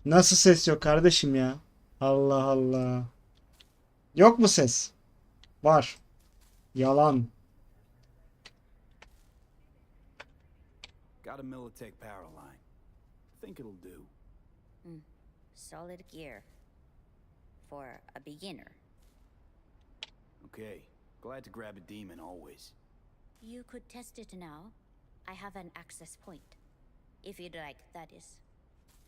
Nasıl ses yok kardeşim ya? Allah Allah. Yok mu ses? Var. Yalan. Got a Militech power line. Think it'll do. Solid gear for a beginner. Okay. Glad to grab a demon always. You could test it now. I have an access point. If you'd like, that is.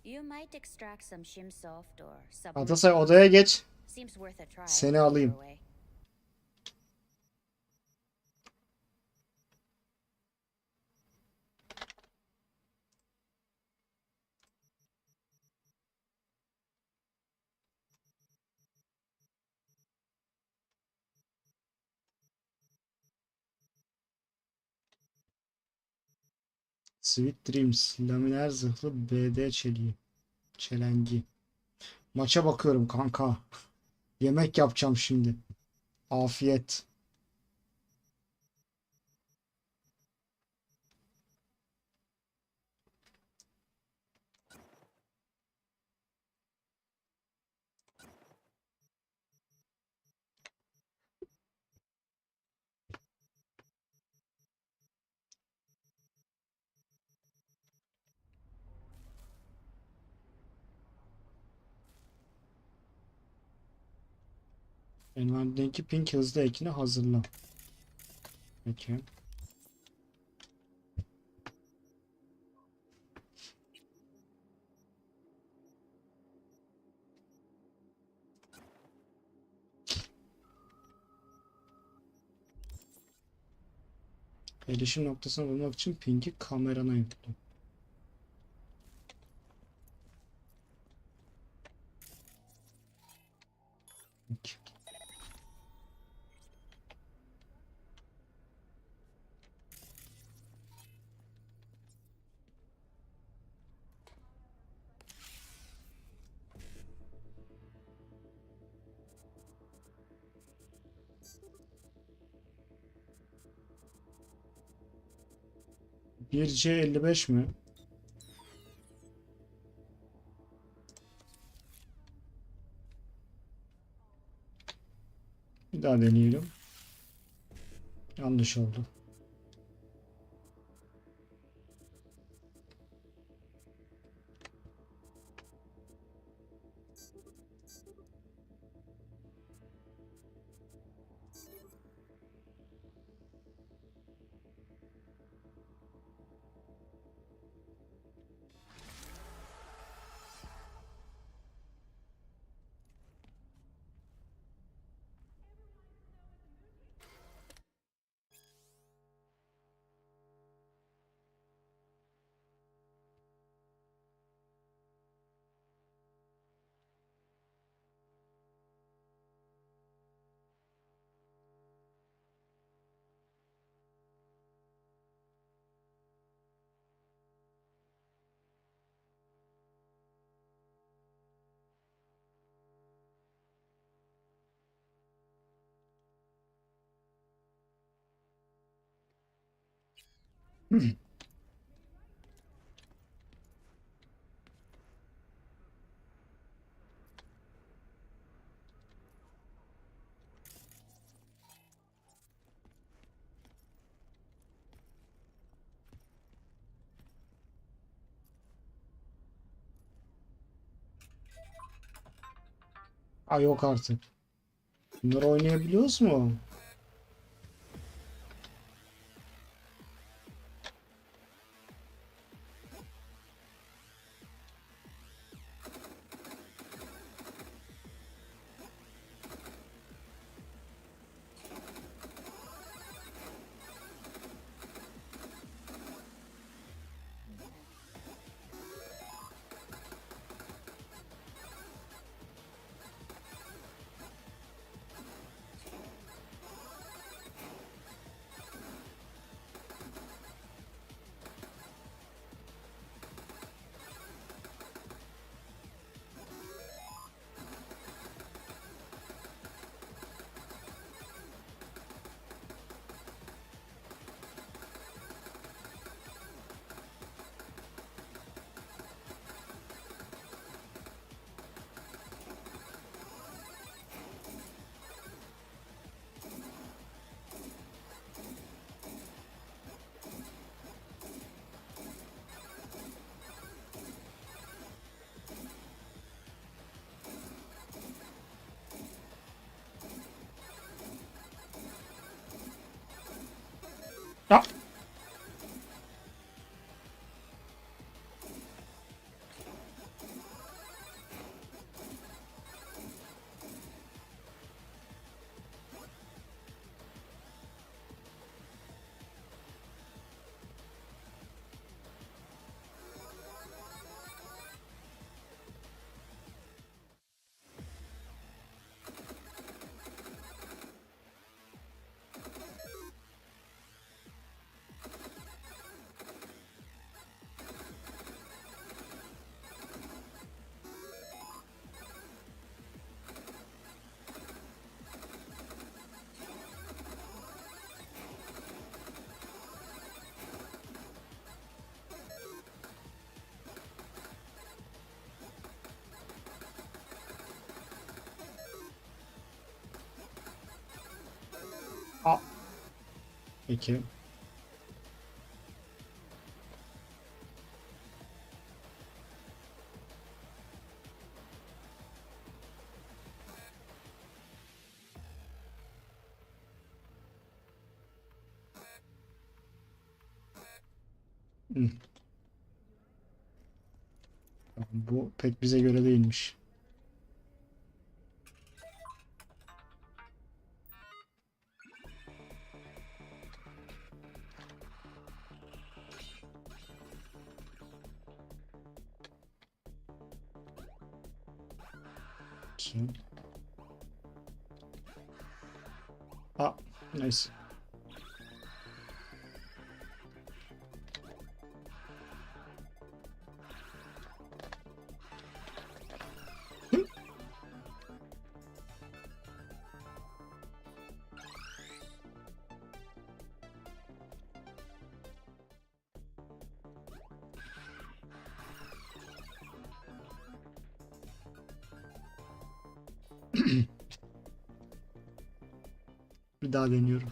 You might extract some shimsoft or Atasay submersible. odaya geç. Seems worth a try. Seni either alayım. way. Sweet Dreams. Laminer zırhlı BD çeliği. Çelengi. Maça bakıyorum kanka. Yemek yapacağım şimdi. Afiyet. Envanterdeki pink hızlı ekini hazırla. Peki. Erişim noktasını bulmak için pink'i kamerana yükle. Peki. Bir C55 mi? Bir daha deneyelim. Yanlış oldu. Ay yok artık. Bunları oynayabiliyoruz mu? A. Peki. Hı. Bu pek bize göre değilmiş. Kim? A. Neyse. Hı? Bir daha deniyorum.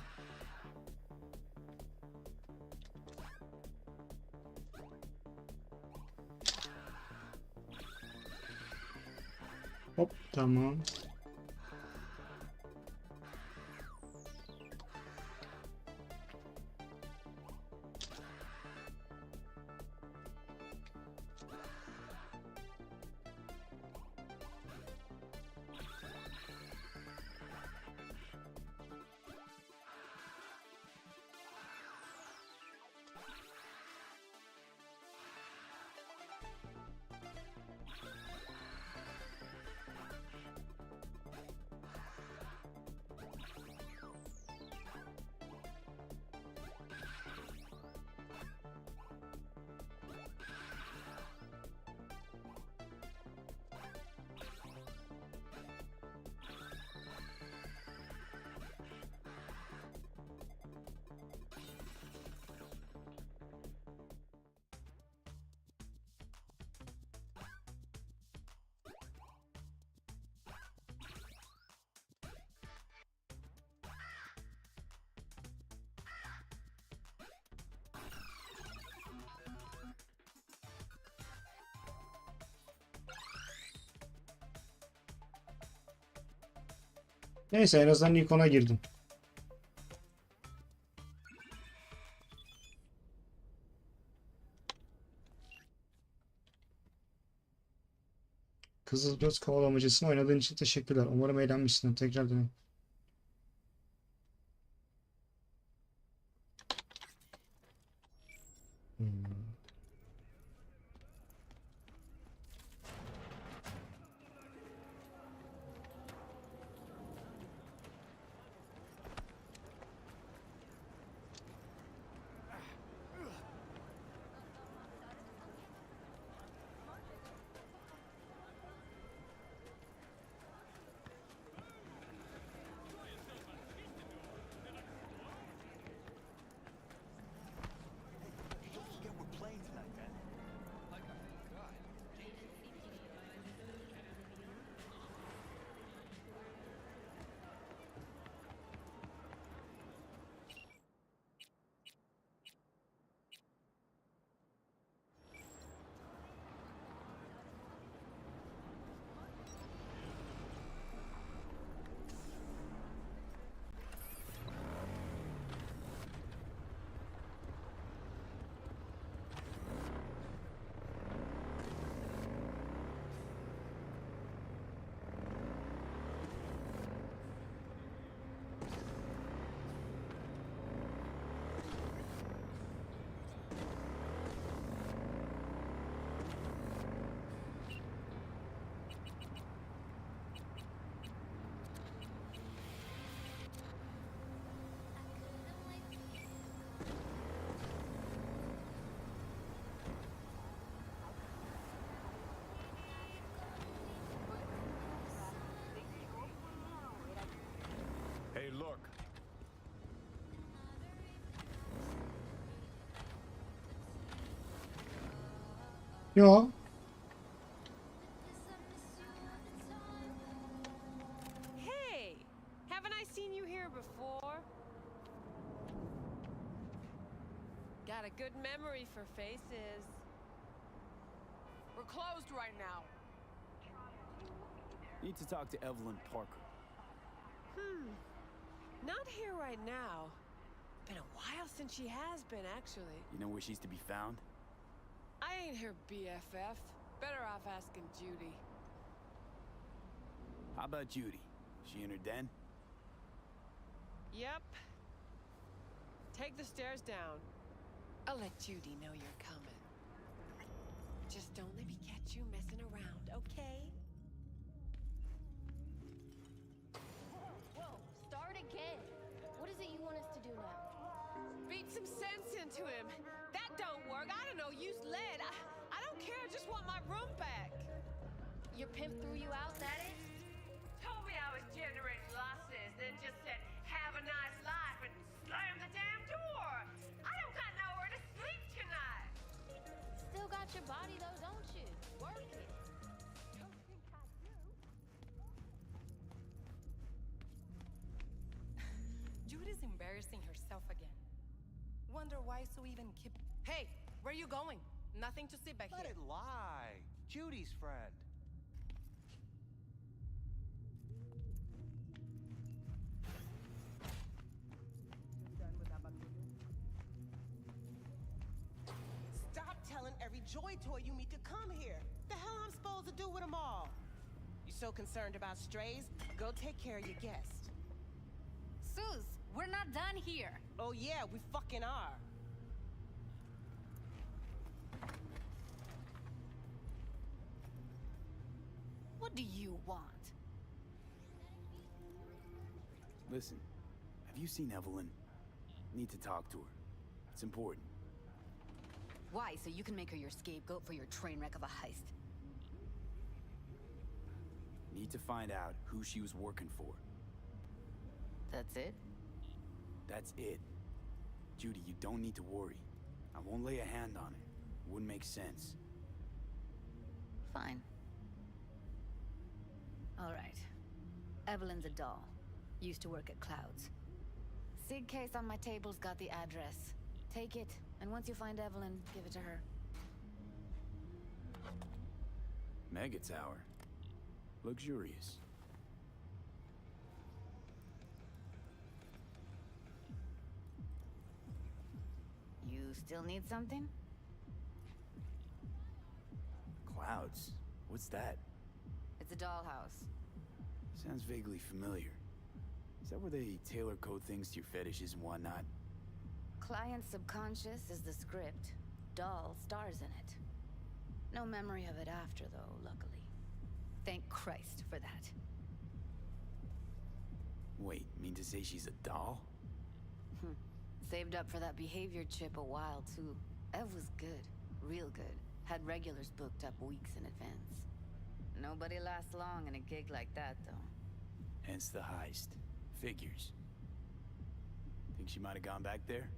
Hop, tamam. Neyse, en azından ilk ona girdim. Kızılgöz kovalamacasını oynadığın için teşekkürler. Umarım eğlenmişsindir. Tekrar dönelim. Hmm. Hey, look. Yo. Hey! Haven't I seen you here before? Got a good memory for faces. We're closed right now. Need to talk to Evelyn Parker. Not here right now. Been a while since she has been, actually. You know where she's to be found? I ain't her BFF. Better off asking Judy. How about Judy? She in her den? Yep. Take the stairs down. I'll let Judy know you're coming. Just don't let me catch you messing around, okay? Whoa, start again. What is it you want us to do now? Beat some sense into him. That don't work. I don't know, use lead. I don't care, I just want my room back. Your pimp threw you out, that is? Told me I was generating losses, then just said, have a nice life, and slammed the damn door. I don't got nowhere to sleep tonight. Still got your body though, don't you? Work it. Don't think I do. Judy's embarrassing herself again. Wonder why so even keep... Hey, where you going? Nothing to see back Let here. it lie. Judy's friend. Stop telling every Joy Toy you meet to come here. The hell I'm supposed to do with them all? You so concerned about strays? Go take care of your guest. Sus, we're not done here. Oh yeah, we fucking are. What do you want? Listen, have you seen Evelyn? Need to talk to her. It's important. Why? So you can make her your scapegoat for your train wreck of a heist? Need to find out who she was working for. That's it? That's it. Judy, you don't need to worry. I won't lay a hand on it. Wouldn't make sense. Fine. All right. Evelyn's a doll. Used to work at Clouds. Sig case on my table's got the address. Take it, and once you find Evelyn, give it to her. Mega Tower. Luxurious. You still need something? Clouds. What's that? It's a dollhouse. Sounds vaguely familiar. Is that where they tailor code things to your fetishes and whatnot? Client's subconscious is the script. Doll stars in it. No memory of it after, though, luckily. Thank Christ for that. Wait, mean to say she's a doll? Saved up for that behavior chip a while, too. Ev was good. Real good. Had regulars booked up weeks in advance. Nobody lasts long in a gig like that, though. Hence the heist. Figures. Think she might have gone back there?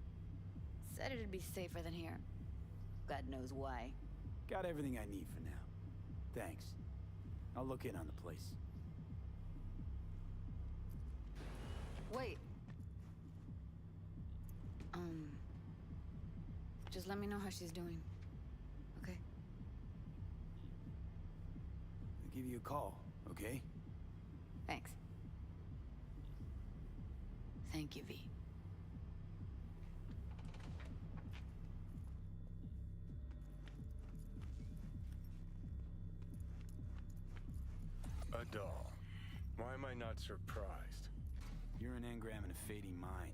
Said it'd be safer than here. God knows why. Got everything I need for now. Thanks. I'll look in on the place. Wait. Just let me know how she's doing. Okay? I'll give you a call, okay? Thanks. Thank you, V. A doll. Why am I not surprised? You're an engram and a fading mind.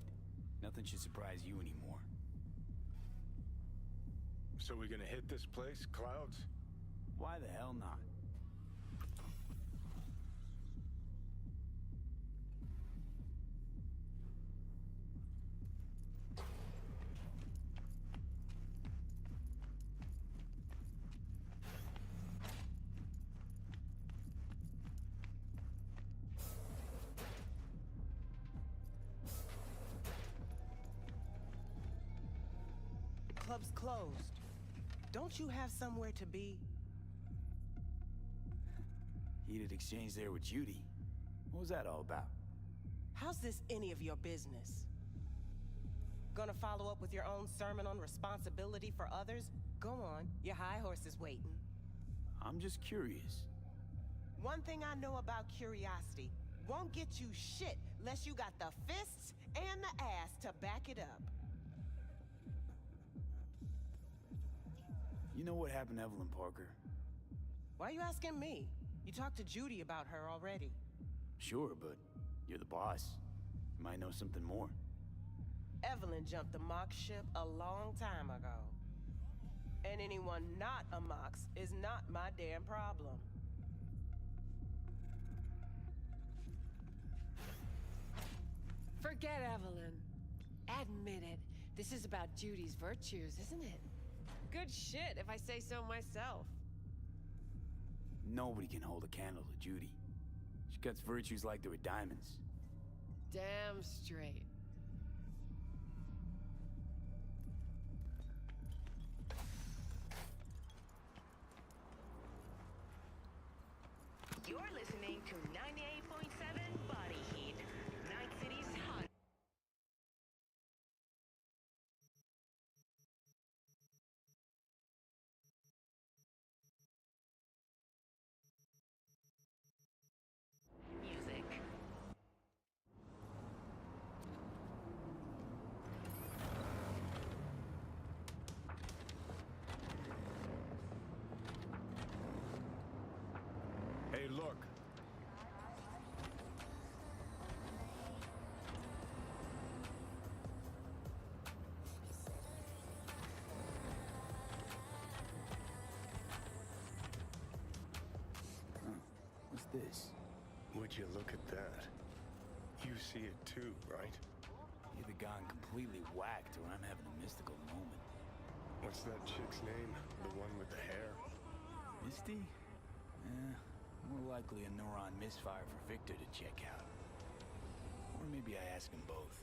Nothing should surprise you anymore. So we gonna hit this place, Clouds? Why the hell not? Club's closed. Don't you have somewhere to be? Heated exchange there with Judy. What was that all about? How's this any of your business? Gonna follow up with your own sermon on responsibility for others? Go on, your high horse is waiting. I'm just curious. One thing I know about curiosity, won't get you shit unless you got the fists and the ass to back it up. You know what happened to Evelyn Parker? Why are you asking me? You talked to Judy about her already. Sure, but you're the boss. You might know something more. Evelyn jumped the Mox ship a long time ago. And anyone not a Mox is not my damn problem. Forget Evelyn. Admit it. This is about Judy's virtues, isn't it? Good shit, if I say so myself. Nobody can hold a candle to Judy. She cuts virtues like they were diamonds. Damn straight. You're listening to 98.7 Body Heat, Night City's hot. Music. Hey, look. What's this? Would you look at that? You see it too, right? Either gone completely whacked or I'm having a mystical moment. What's that chick's name? The one with the hair? Misty? More likely a neuron misfire for Victor to check out. Or maybe I ask him both.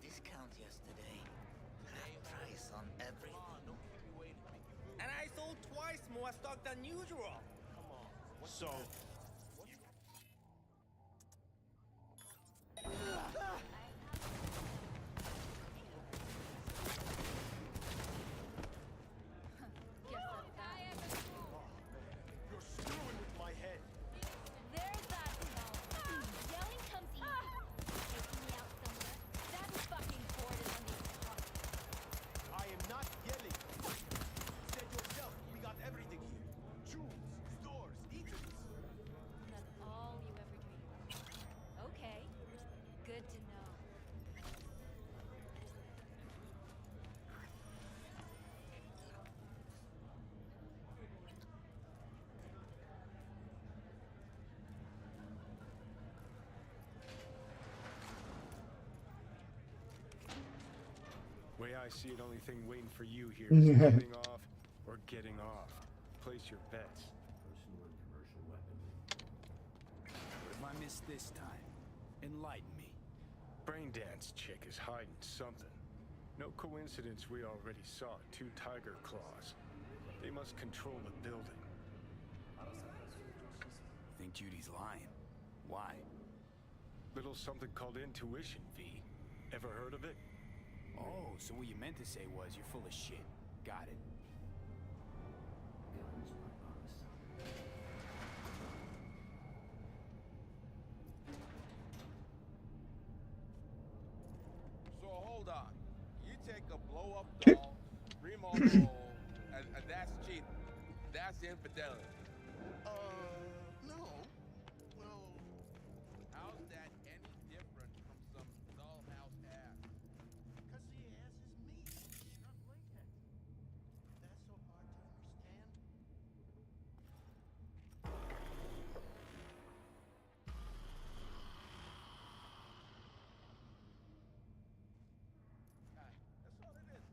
Discount yesterday. Half price on everything. And I sold twice more stock than usual. So, You're screwing with my head. There's that smell. Yelling comes easy. Taking me out somewhere. That fucking board is on the top. I am not Way I see it, only thing waiting for you here is getting off or getting off. Place your bets. Personal and commercial weapon. What have I missed this time? Enlighten me. Braindance chick is hiding something. No coincidence we already saw 2 tiger claws. They must control the building. Think Judy's lying. Why? Little something called intuition, V. Ever heard of it? Oh, so what you meant to say was you're full of shit. Got it. So hold on. You take a blow-up doll, remote hole, and that's cheating. That's infidelity. No. Well, How's that any different from some dollhouse ass? because the ass is me, not Lincoln. That's so hard to understand. That's all it is.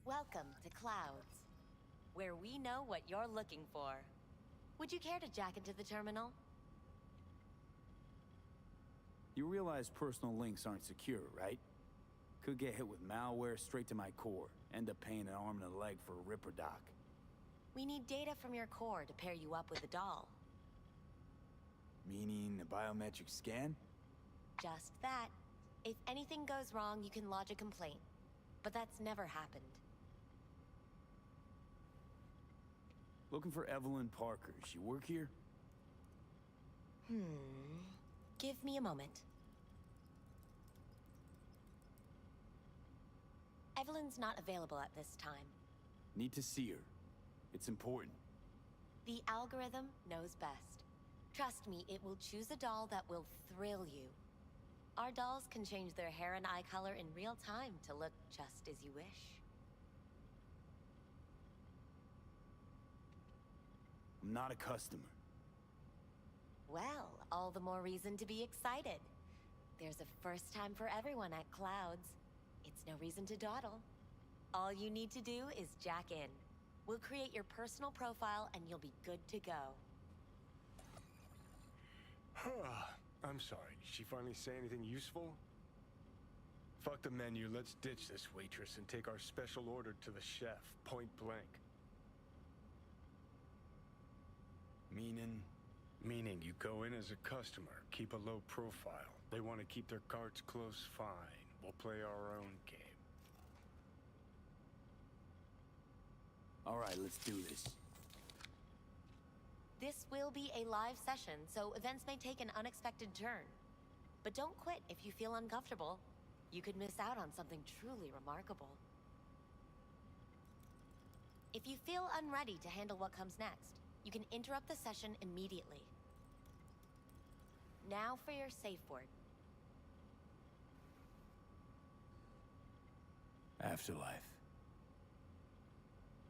Welcome to Clouds, where we know what you're looking for. Would you care to jack into the terminal? You realize personal links aren't secure, right? Could get hit with malware straight to my core. End up paying an arm and a leg for a Ripper doc. We need data from your core to pair you up with the doll. Meaning a biometric scan? Just that. If anything goes wrong, you can lodge a complaint. But that's never happened. Looking for Evelyn Parker. She work here? Give me a moment. Evelyn's not available at this time. Need to see her. It's important. The algorithm knows best. Trust me, it will choose a doll that will thrill you. Our dolls can change their hair and eye color in real time to look just as you wish. I'm not a customer. Well, all the more reason to be excited. There's a first time for everyone at Clouds. It's no reason to dawdle. All you need to do is jack in. We'll create your personal profile and you'll be good to go. I'm sorry, did she finally say anything useful? Fuck the menu, let's ditch this waitress and take our special order to the chef, point blank. Meaning you go in as a customer, keep a low profile. They want to keep their cards close, fine. We'll play our own game. All right, let's do this. This will be a live session, so events may take an unexpected turn. But don't quit if you feel uncomfortable. You could miss out on something truly remarkable. If you feel unready to handle what comes next, you can interrupt the session immediately. Now for your safe word. Afterlife.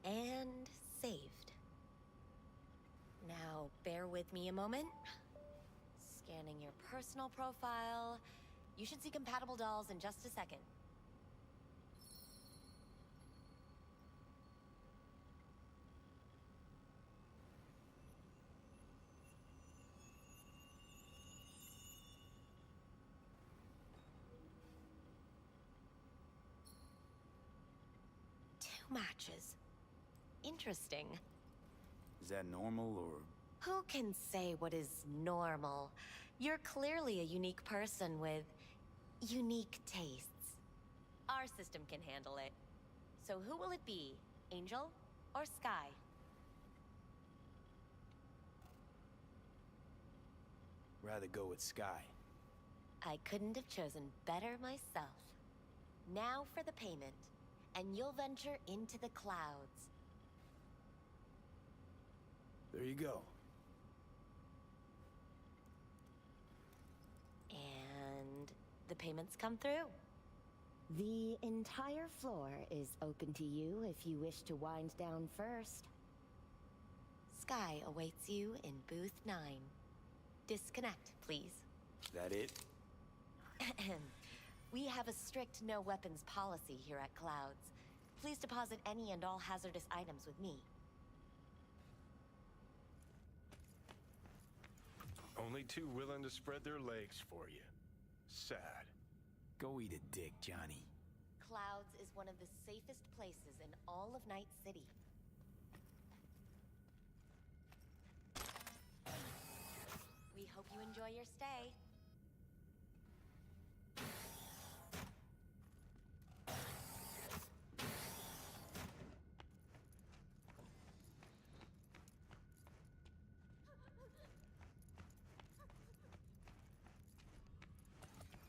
And saved. Now, bear with me a moment. Scanning your personal profile. You should see compatible dolls in just a second. Two matches. Interesting. Is that normal or... Who can say what is normal? You're clearly a unique person with unique tastes. Our system can handle it. So who will it be? Angel or Sky? Rather go with Sky. I couldn't have chosen better myself. Now for the payment, and you'll venture into the clouds. There you go. And the payments come through. The entire floor is open to you if you wish to wind down first. Sky awaits you in booth 9. Disconnect, please. That it? We have a strict no weapons policy here at Clouds. Please deposit any and all hazardous items with me. Only two willing to spread their legs for you. Sad. Go eat a dick, Johnny. Clouds is one of the safest places in all of Night City. We hope you enjoy your stay.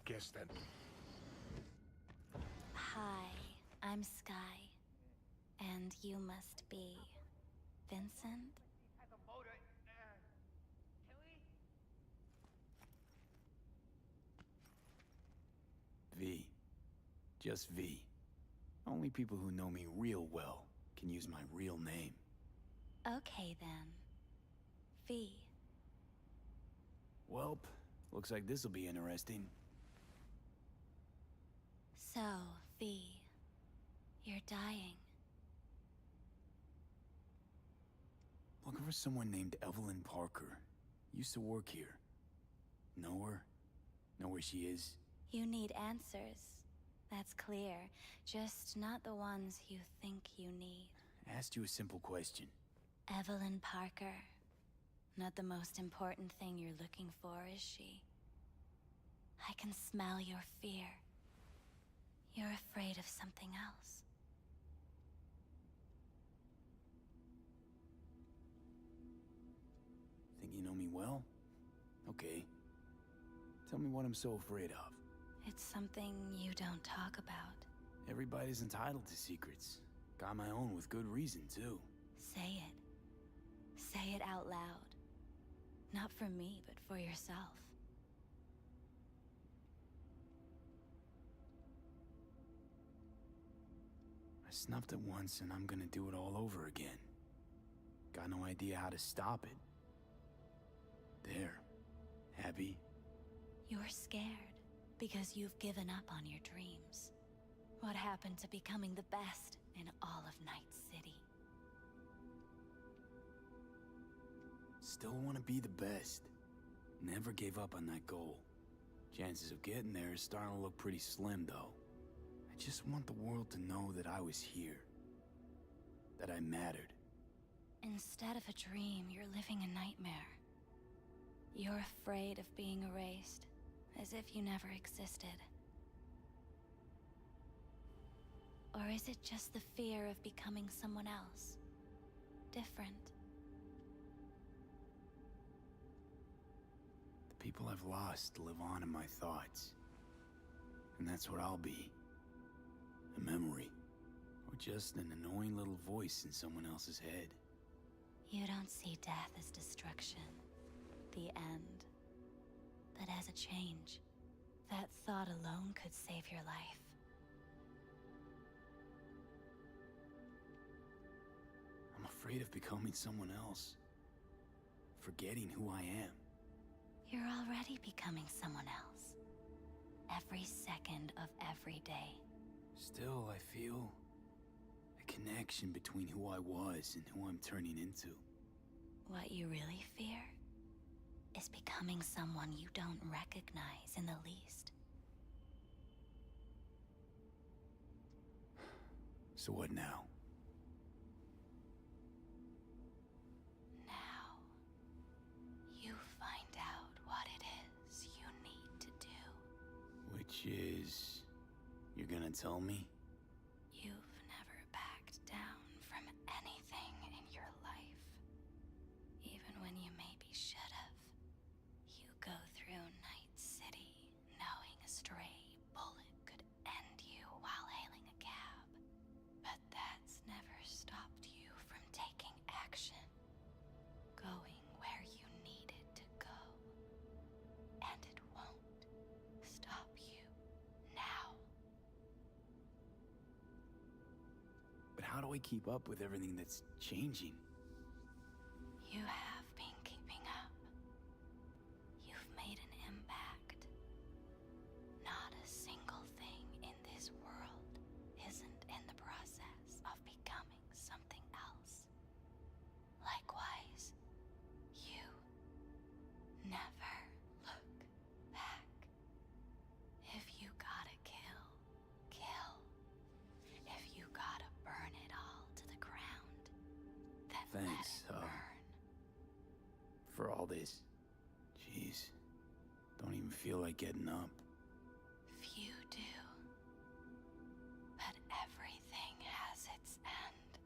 Guess that. Hi, I'm Sky. And you must be Vincent? V. Just V. Only people who know me real well can use my real name. Okay then. V. Welp, looks like this'll be interesting. So, V. You're dying. Looking for someone named Evelyn Parker. Used to work here. Know her? Know where she is? You need answers. That's clear. Just not the ones you think you need. Asked you a simple question. Evelyn Parker. Not the most important thing you're looking for, is she? I can smell your fear. You're afraid of something else. Think you know me well? Okay. Tell me what I'm so afraid of. It's something you don't talk about. Everybody's entitled to secrets. Got my own with good reason, too. Say it. Say it out loud. Not for me, but for yourself. I snuffed it once and I'm gonna do it all over again. Got no idea how to stop it. There. Happy? You're scared because you've given up on your dreams. What happened to becoming the best in all of Night City? Still want to be the best. Never gave up on that goal. Chances of getting there is starting to look pretty slim, though. I just want the world to know that I was here. That I mattered. Instead of a dream, you're living a nightmare. You're afraid of being erased, as if you never existed. Or is it just the fear of becoming someone else? Different? The people I've lost live on in my thoughts. And that's what I'll be. A memory. Or just an annoying little voice in someone else's head. You don't see death as destruction, the end, but as a change. That thought alone could save your life. I'm afraid of becoming someone else. Forgetting who I am. You're already becoming someone else. Every second of every day. Still, I feel a connection between who I was and who I'm turning into. What you really fear is becoming someone you don't recognize in the least. So what now? Now, you find out what it is you need to do. Which is... You're gonna tell me? You've never backed down from anything in your life. Even when you maybe should have. You go through Night City how do I keep up with everything that's changing? You have been keeping up. You've made an impact. Not a single thing in this world isn't in the process of becoming something else. Likewise, you never look back. If you gotta kill, kill. If you gotta burn it all to the ground, then Thanks, let it burn. For all this. Jeez. Don't even feel like getting up. Few do. But everything has its end.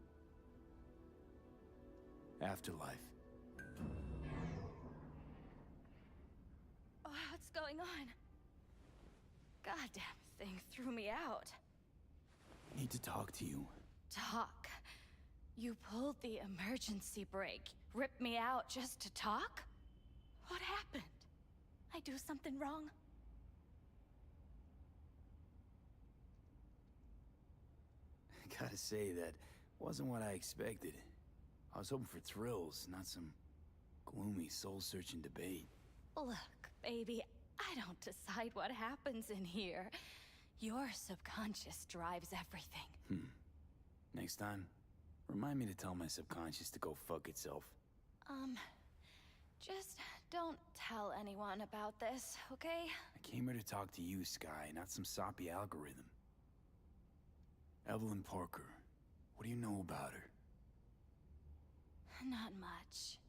Afterlife. Oh, what's going on? Goddamn thing threw me out. Need to talk to you. Talk? You pulled the emergency brake, ripped me out just to talk? What happened? I do something wrong? Gotta say, that wasn't what I expected. I was hoping for thrills, not some gloomy, soul-searching debate. Look, baby, I don't decide what happens in here. Your subconscious drives everything. Next time, remind me to tell my subconscious to go fuck itself. Just don't tell anyone about this, okay? I came here to talk to you, Sky, not some soppy algorithm. Evelyn Parker, what do you know about her? Not much.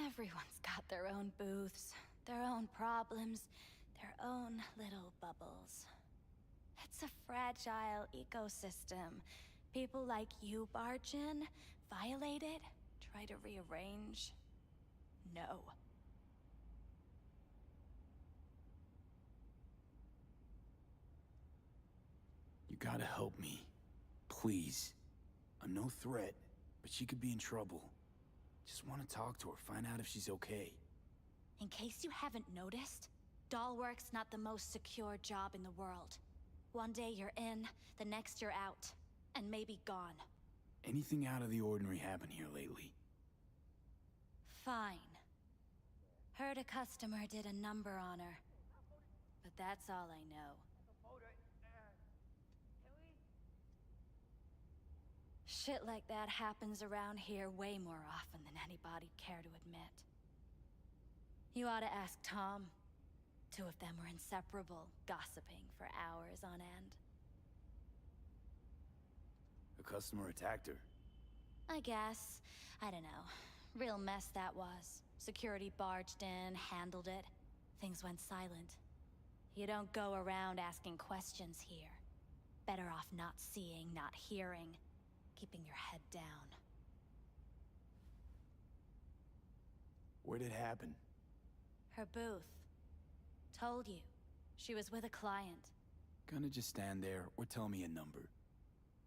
Everyone's got their own booths, their own problems, their own little bubbles. It's a fragile ecosystem. People like you barge in, violate it, try to rearrange. No. You gotta help me. Please. I'm no threat, but she could be in trouble. Just want to talk to her, find out if she's okay. In case you haven't noticed, Dollwork's not the most secure job in the world. One day you're in, the next you're out, and maybe gone. Anything out of the ordinary happen here lately? Fine. Heard a customer did a number on her. But that's all I know. Shit like that happens around here way more often than anybody'd care to admit. You ought to ask Tom. Two of them were inseparable, gossiping for hours on end. A customer attacked her. I guess. I don't know. Real mess that was. Security barged in, handled it. Things went silent. You don't go around asking questions here. Better off not seeing, not hearing. Keeping your head down. Where'd it happen? Her booth. Told you. She was with a client. Gonna just stand there or tell me a number.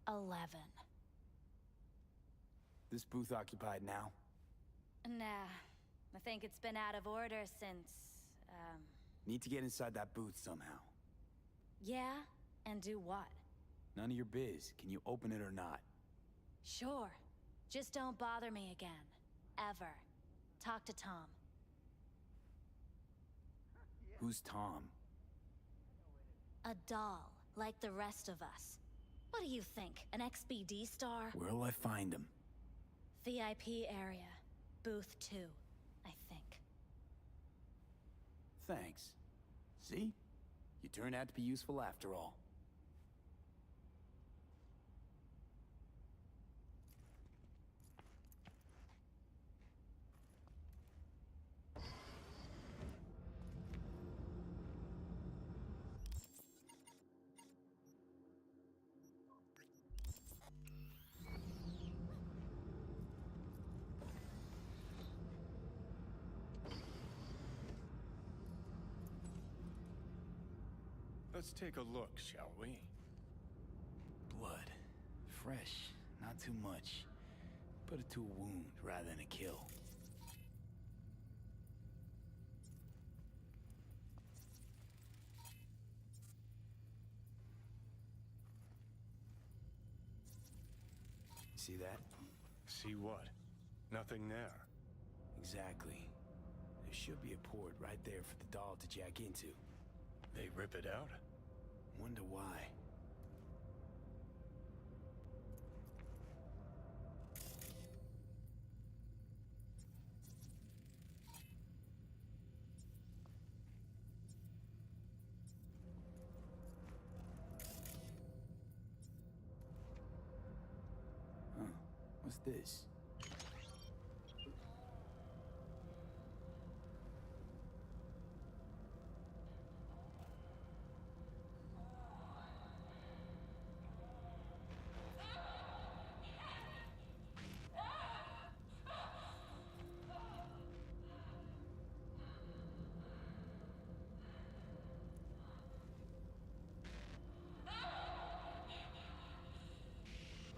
11. This booth occupied now? Nah. I think it's been out of order since, Need to get inside that booth somehow. Yeah? And do what? None of your biz. Can you open it or not? Sure. Just don't bother me again. Ever. Talk to Tom. Who's Tom? A doll, like the rest of us. What do you think? An XBD star? Where'll I find him? VIP area. Booth 2, I think. Thanks. See? You turned out to be useful after all. Let's take a look, shall we? Blood. Fresh. Not too much. Put it to a wound rather than a kill. See that? See what? Nothing there. Exactly. There should be a port right there for the doll to jack into. They rip it out? Wonder why. Huh. What's this?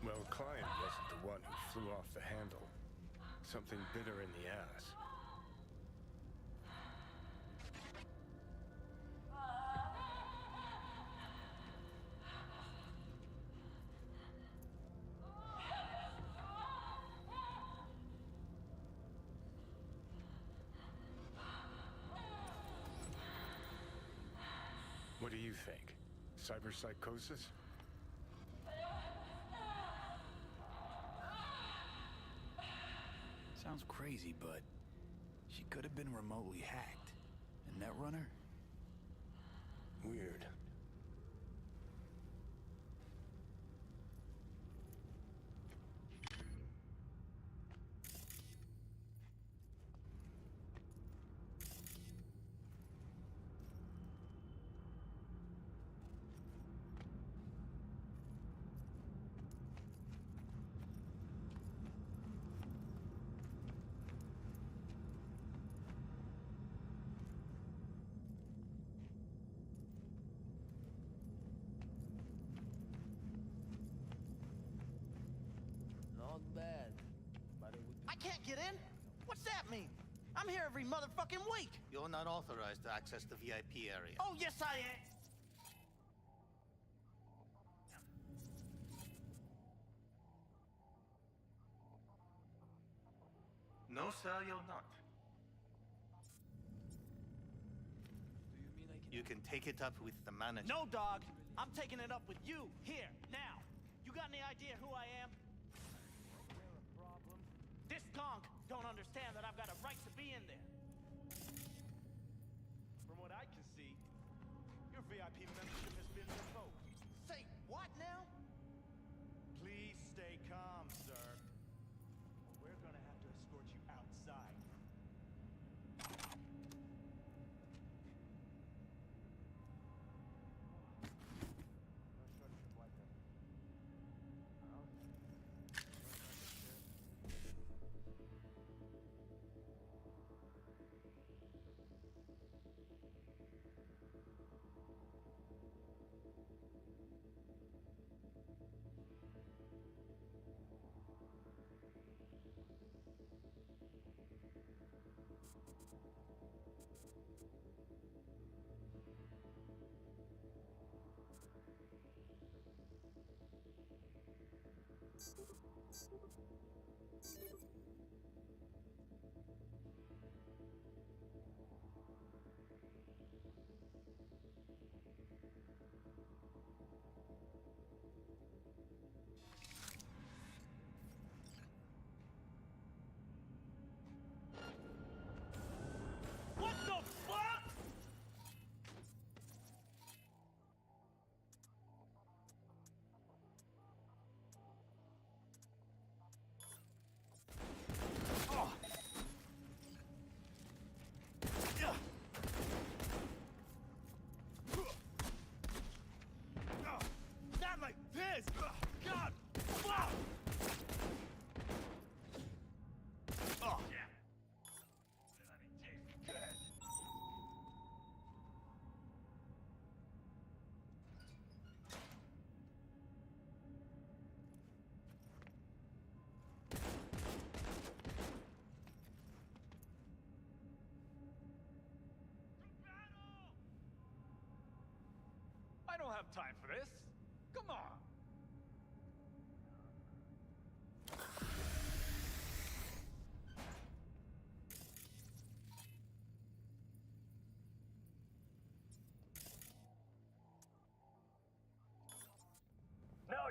Well, Client wasn't the one who flew off the handle. Something bitter in the ass. What do you think? Cyberpsychosis? Sounds crazy, but she could have been remotely hacked. A netrunner? Weird. Not bad. But it would be... I can't get in? What's that mean? I'm here every motherfucking week. You're not authorized to access the VIP area. Oh, yes, I am. No, sir, you're not. You can take it up with the manager. No, dog. I'm taking it up with you, here, now. You got any idea who I am? This conch don't understand that I've got a right to be in there. From what I can see, your VIP membership has been revoked. Say what now? Please stay calm, sir. We're gonna have to escort you outside. What the fuck? Oh. Yeah. Not like this! God! Fuck! Oh. Yeah. I don't have time for this. Come on.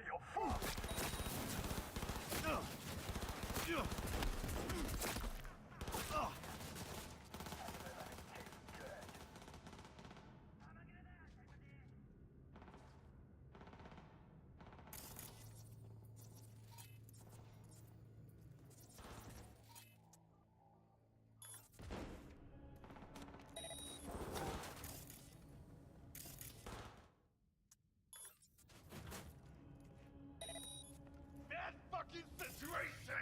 you're fucked. Bad fucking situation!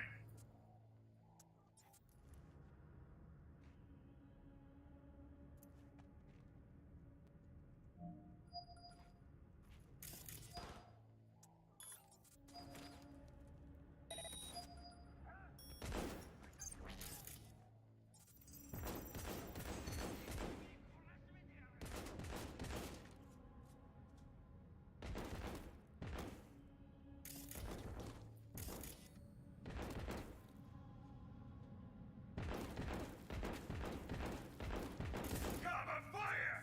Cover fire!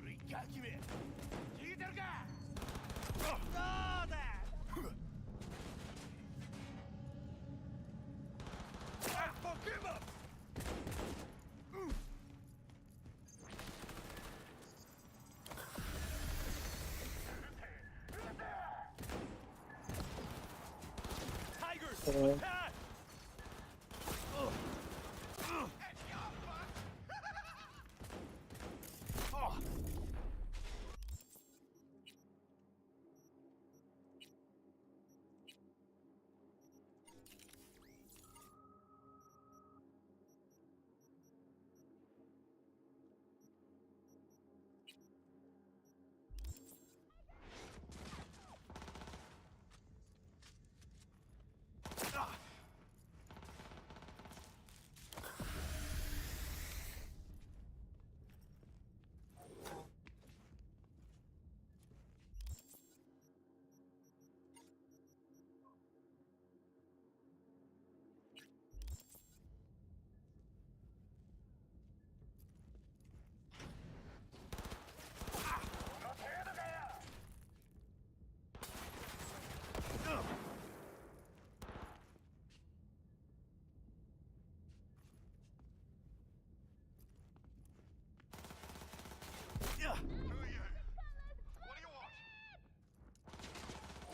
Рычагами! Лидерга! Надо! Fuck him up! Tigers! Attack!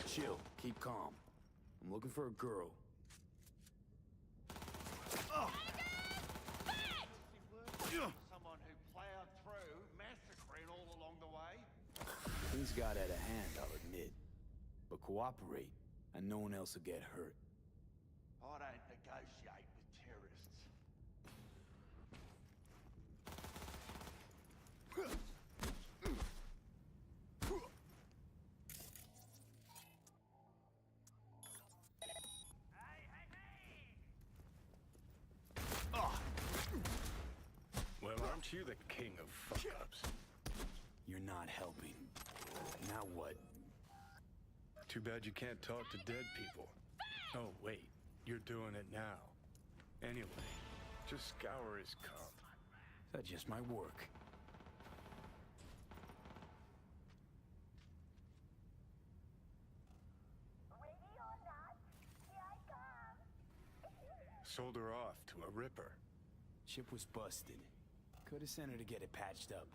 Chill, keep calm. I'm looking for a girl. Someone who plowed through, massacring all along the way. Things got out of hand, I'll admit. But cooperate, and no one else will get hurt. I don't negotiate with terrorists. Well, aren't you the king of fuck-ups? You're not helping. Now what? Too bad you can't talk to dead people. Oh, wait. You're doing it now. Anyway, just scour his cum. That just might work. Sold her off to a ripper. Chip was busted. Could have sent her to get it patched up.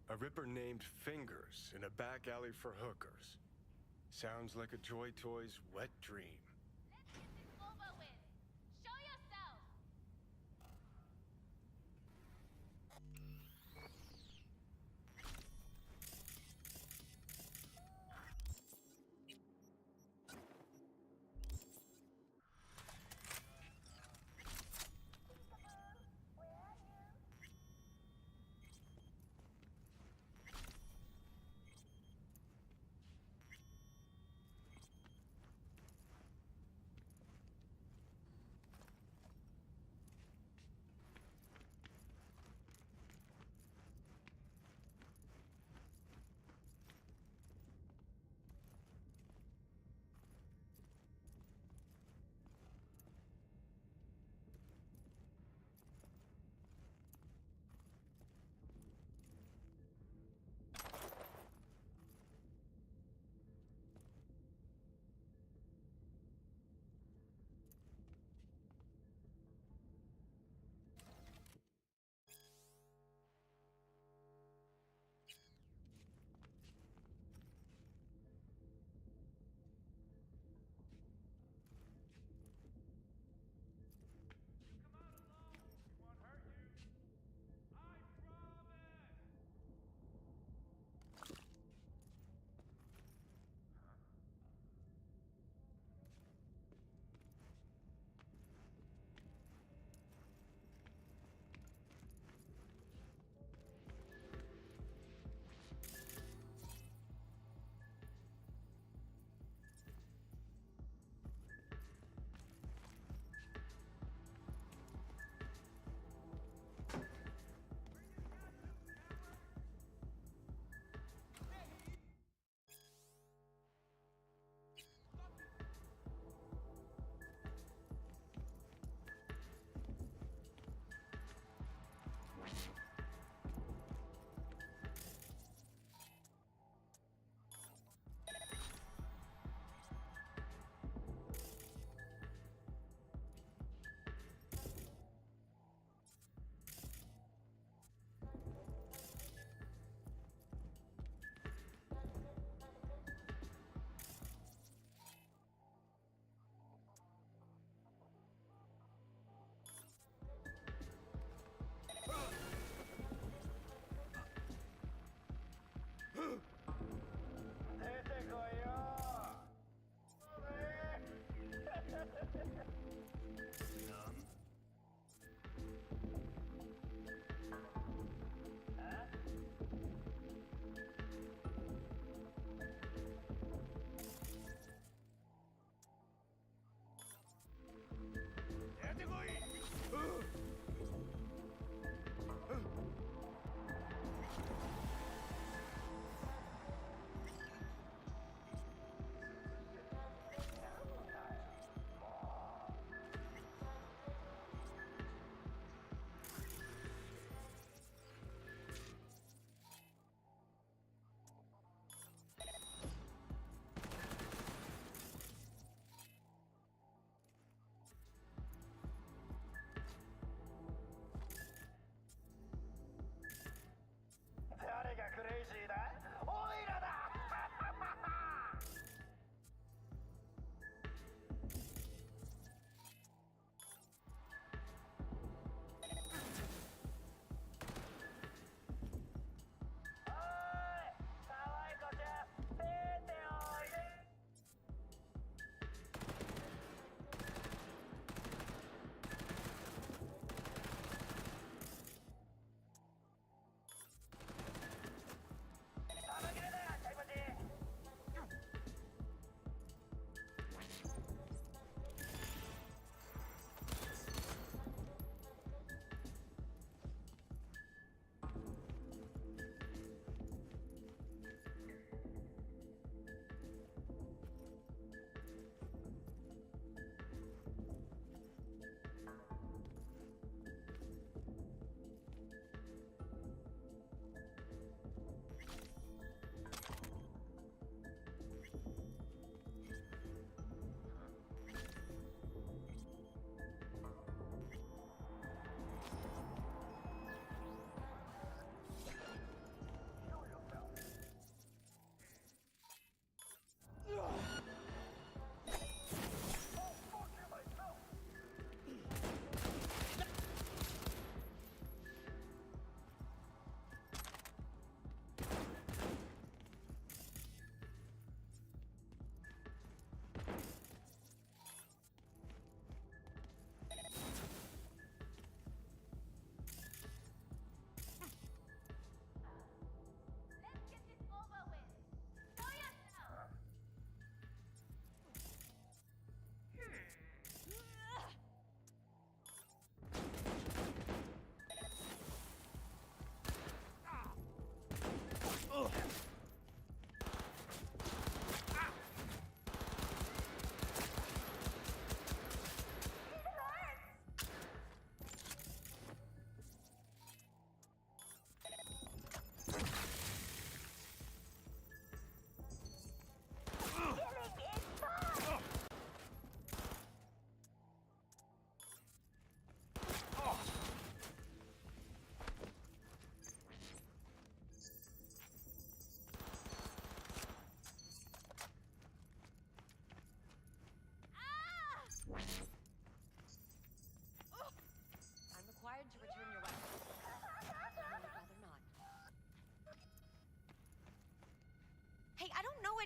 A ripper named Fingers in a back alley for hookers. Sounds like a Joy Toy's wet dream.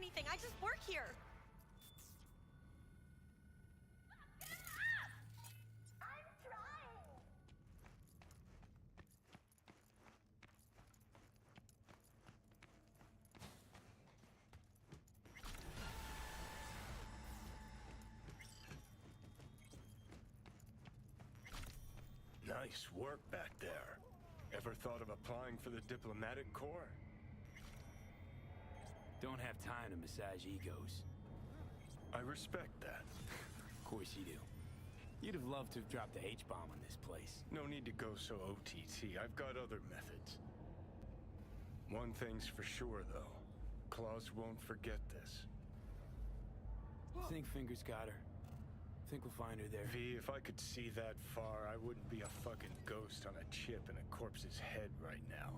anything. I just work here. Nice work back there. Ever thought of applying for the diplomatic corps? Don't have time to massage egos. I respect that. Of course you do. You'd have loved to have dropped the H-bomb on this place. No need to go so OTT. I've got other methods. One thing's for sure, though. Klaus won't forget this. Think Fingers got her. Think we'll find her there. V, if I could see that far, I wouldn't be a fucking ghost on a chip in a corpse's head right now.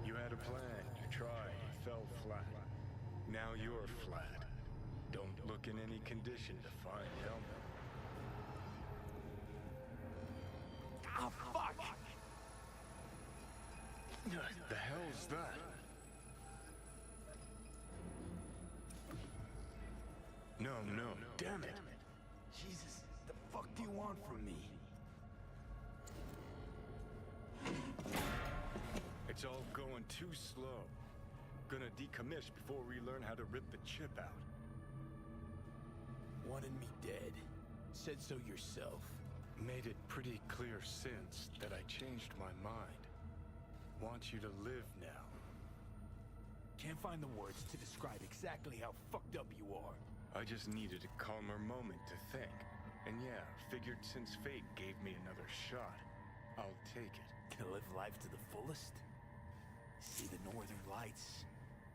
You had a plan, you tried, it fell flat. Now you're flat. Don't look in any condition to find help. Ah, fuck! The hell's that? No, damn it. Jesus, the fuck do you want from me? It's all going too slow. Gonna decommiss before we learn how to rip the chip out. Wanted me dead. Said so yourself. Made it pretty clear since that I changed my mind. Want you to live now. Can't find the words to describe exactly how fucked up you are. I just needed a calmer moment to think. And yeah, figured since fate gave me another shot, I'll take it. To live life to the fullest? See the northern lights?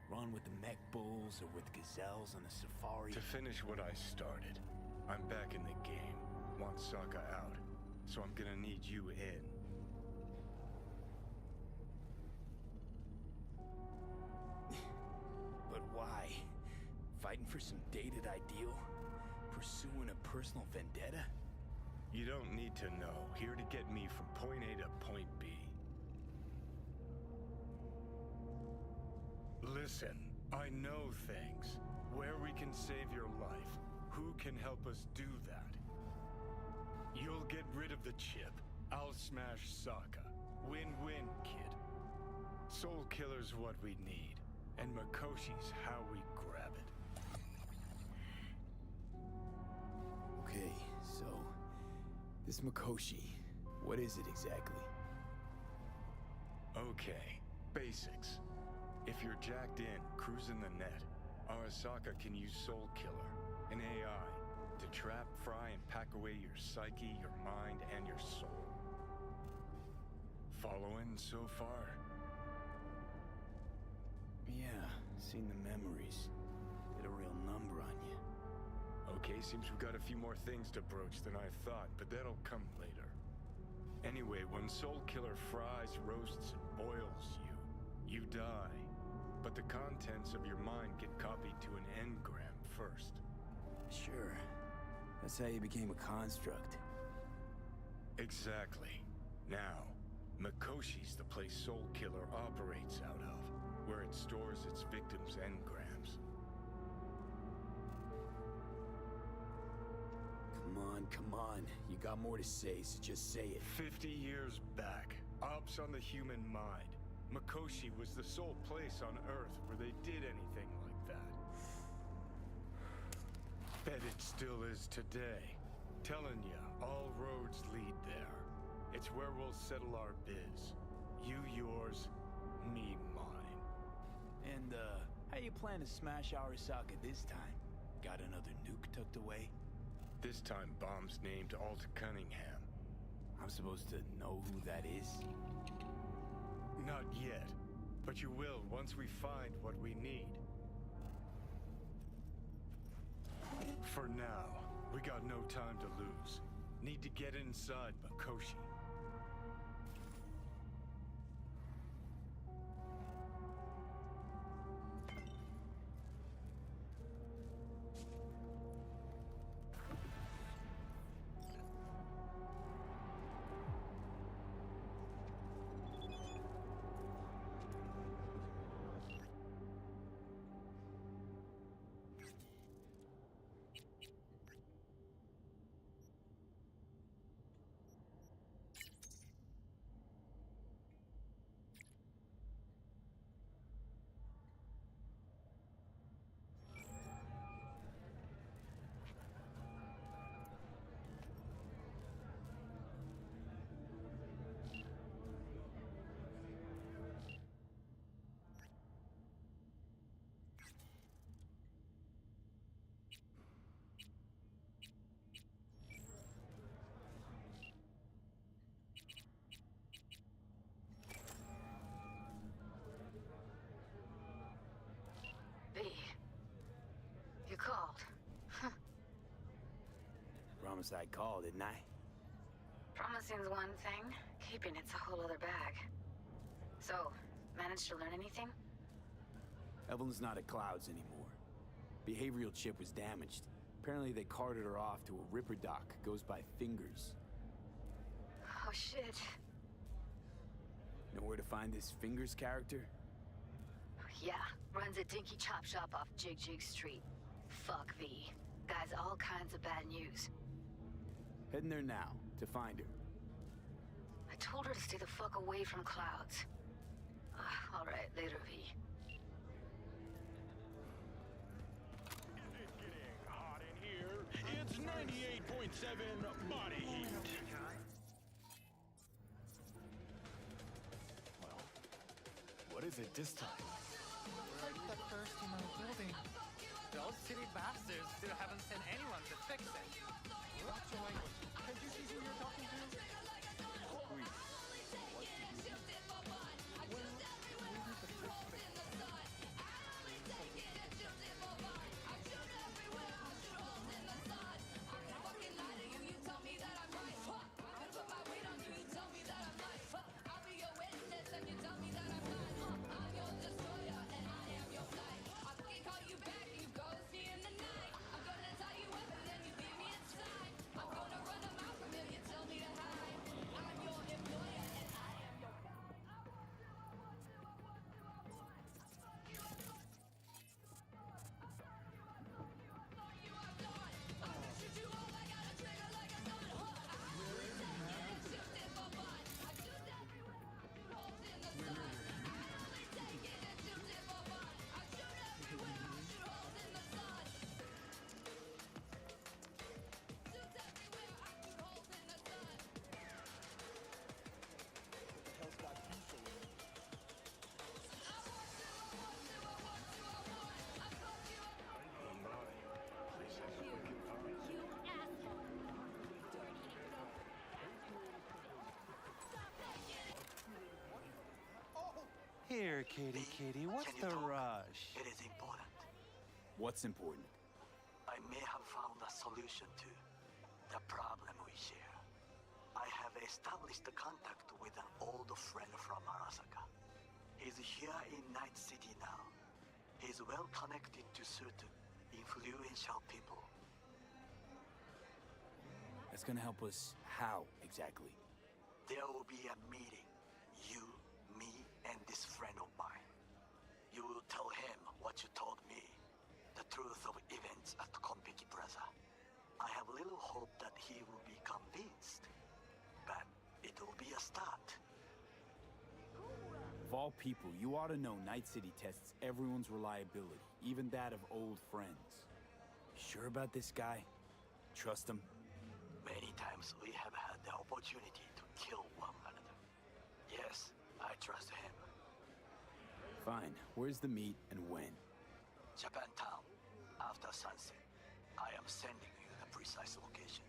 Run with the mech bulls or with gazelles on a safari? To finish what I started, I'm back in the game. Want Sokka out, so I'm gonna need you in. But why? Fighting for some dated ideal? Pursuing a personal vendetta? You don't need to know. Here to get me from point A to point B. Listen, I know things. Where we can save your life. Who can help us do that? You'll get rid of the chip. I'll smash Sokka. Win-win, kid. Soul Killer's what we need. And Makoshi's how we grab it. Okay, so... this Makoshi, what is it exactly? Okay, basics. If you're jacked in, cruising the net, Arasaka can use Soul Killer, an AI, to trap, fry, and pack away your psyche, your mind, and your soul. Following so far? Yeah, seen the memories. Get a real number on you. Okay, seems we've got a few more things to broach than I thought, but that'll come later. Anyway, when Soul Killer fries, roasts, and boils you, you die. But the contents of your mind get copied to an engram first. Sure. That's how you became a construct. Exactly. Now, Makoshi's the place Soul Killer operates out of, where it stores its victims' engrams. Come on. You got more to say, so just say it. 50 years back, ops on the human mind. Makoshi was the sole place on Earth where they did anything like that. Bet it still is today. Telling ya, all roads lead there. It's where we'll settle our biz. You yours, me mine. And, How you plan to smash Arasaka this time? Got another nuke tucked away? This time, bombs named Alt Cunningham. I'm supposed to know who that is? Not yet, but you will once we find what we need. For now, we got no time to lose. Need to get inside Makoshi. You called. Promise I'd call, didn't I? Promising's one thing, keeping it's a whole other bag. So, managed to learn anything? Evelyn's not at Clouds anymore. Behavioral chip was damaged. Apparently they carted her off to a Ripper dock. Goes by Fingers. Oh shit. Know where to find this Fingers character? Yeah, runs a dinky chop shop off Jig Jig Street. Fuck V. Guy's all kinds of bad news. Heading there now, to find her. I told her to stay the fuck away from Clouds. Alright, later, V. Hot in here. It's 98.7 body heat. Well, what is it this time? Like the first in our building. Those city bastards still haven't sent anyone to fix it. Watch your language. Can't you see who you're talking to? Please. What do you mean? Well, maybe the first thing. Here, kitty, what's the rush? It is important. What's important? I may have found a solution to the problem we share. I have established a contact with an old friend from Arasaka. He's here in Night City now. He's well connected to certain influential people. That's gonna help us how, exactly? There will be a meeting. You, me, and this friend of mine. You will tell him what you told me. The truth of events at Konpeki Plaza. I have little hope that he will be convinced. But it will be a start. Of all people, you ought to know Night City tests everyone's reliability, even that of old friends. Sure about this guy? Trust him? Many times we have had the opportunity to kill one another. Yes, I trust him. Fine. Where's the meet and when? Japantown. After sunset, I am sending you the precise location.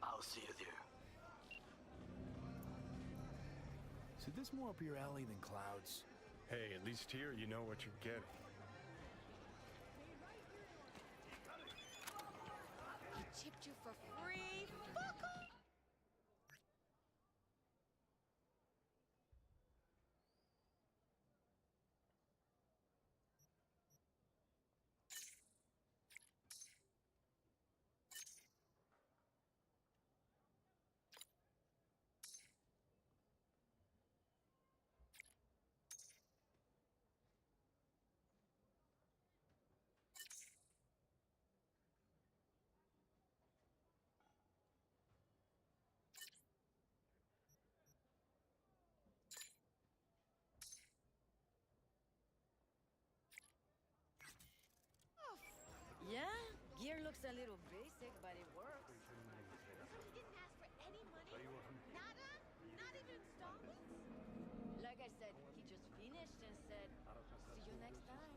I'll see you there. So this more up your alley than Clouds? Hey, at least here you know what you're getting. He chipped you for free? Fuck off! Yeah, gear looks a little basic, but it works. He didn't ask for any money? Nada? Not even installments? Like I said, he just finished and said, see you next time.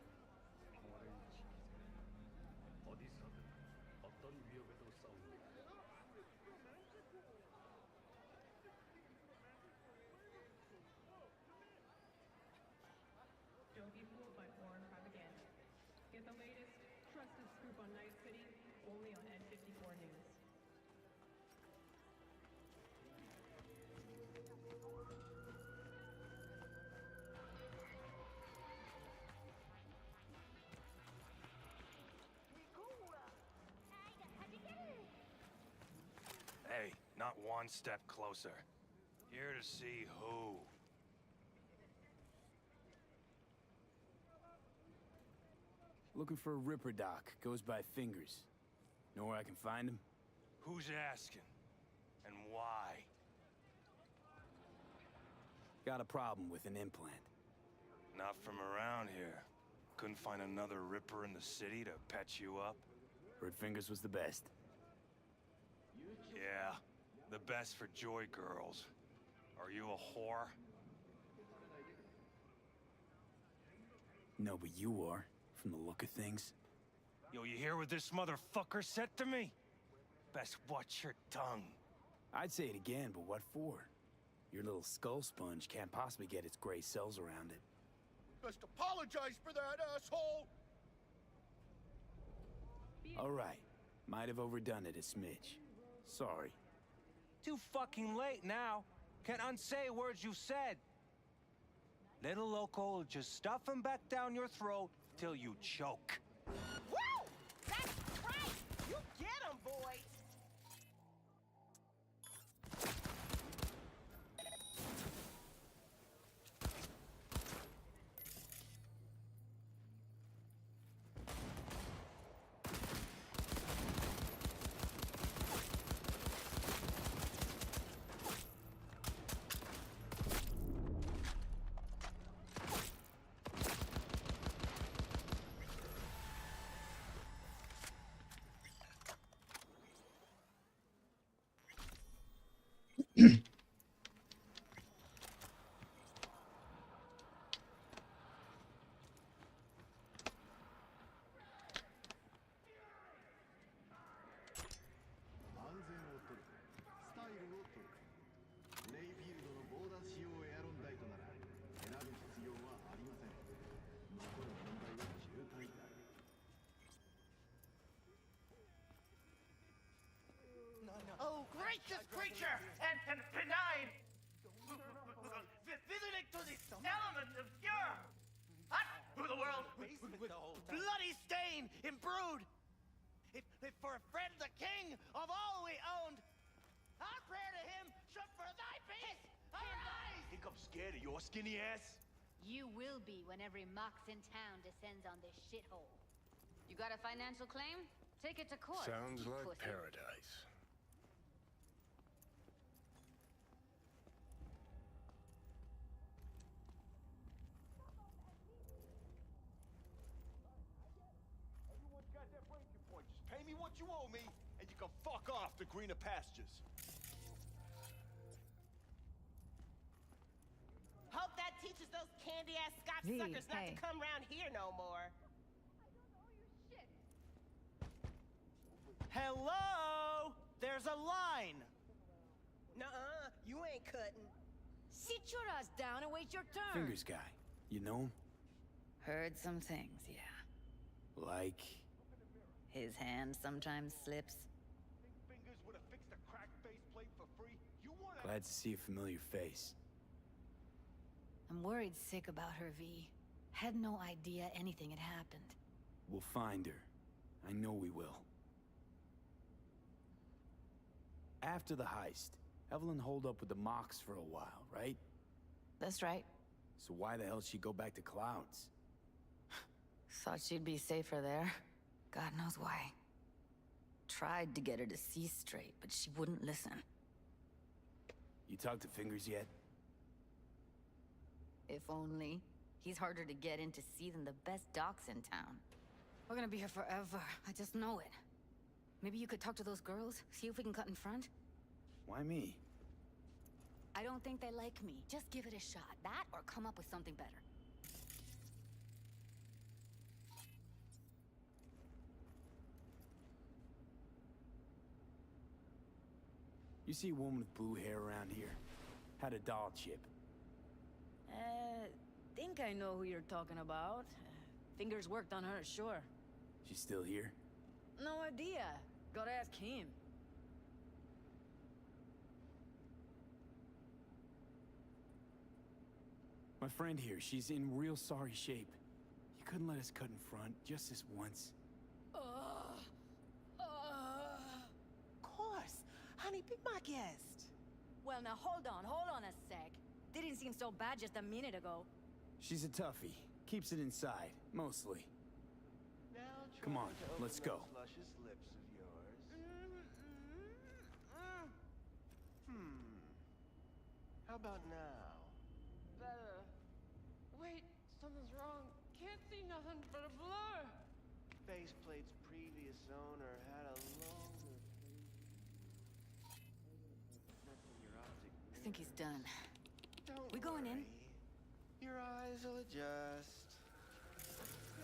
Don't be fooled by foreign propaganda. Get the latest, trusted scoop on Night City, only on N54 News. Hey, not one step closer. Here to see who? Looking for a Ripper Doc. Goes by Fingers. Know where I can find him? Who's asking? And why? Got a problem with an implant. Not from around here. Couldn't find another Ripper in the city to patch you up? Heard Fingers was the best. Yeah, the best for joy girls. Are you a whore? No, but you are, from the look of things. Yo, you hear what this motherfucker said to me? Best watch your tongue. I'd say it again, but what for? Your little skull sponge can't possibly get its gray cells around it. Best apologize for that, asshole! All right. Might have overdone it a smidge. Sorry. Too fucking late now. Can't unsay words you said. Little Loco will just stuff him back down your throat till you choke. Woo! That's right! You get him, boy! Oh, gracious creature! And benign! Visiting to the element obscure! Hot through the world with bloody stain imbrued! If for a friend the king of all we owned, our prayer to him should for thy peace arise! Think I'm scared of your skinny ass? You will be when every Mox in town descends on this shithole. You got a financial claim? Take it to court. Sounds you like pussy. paradise. Everyone's got their breaking point. Just pay me what you owe me, and you can fuck off to greener pastures. Hope that teaches those candy-ass Scotch suckers not to come round here no more. Hello? There's a line. Nuh-uh, you ain't cutting. Sit your ass down and wait your turn. Fingers guy. You know him? Heard some things, yeah. Like... His hand sometimes slips. Fingers would have fixed a cracked faceplate for free. You wanna... Glad to see a familiar face. I'm worried sick about her, V. Had no idea anything had happened. We'll find her. I know we will. After the heist, Evelyn holed up with the Mox for a while, right? That's right. So why the hell did she go back to Clouds? Thought she'd be safer there. God knows why. Tried to get her to see straight, but she wouldn't listen. You talked to Fingers yet? If only. He's harder to get in to see than the best docs in town. We're gonna be here forever. I just know it. Maybe you could talk to those girls, see if we can cut in front? Why me? I don't think they like me. Just give it a shot. That or come up with something better. You see a woman with blue hair around here? Had a doll chip. Think I know who you're talking about. Fingers worked on her, sure. She's still here? No idea. Gotta ask him. My friend here, she's in real sorry shape. You couldn't let us cut in front, just this once. Of course. Honey, be my guest. Well, now hold on a sec. Didn't seem so bad just a minute ago. She's a toughie. Keeps it inside, mostly. Now Come on, try to let's open go. those luscious lips of yours. How about now? Better. Wait, something's wrong. Can't see nothing but a blur. Faceplate's previous owner had a longer nothing your optic I think he's done. Don't We going in? worry. Your eyes will adjust.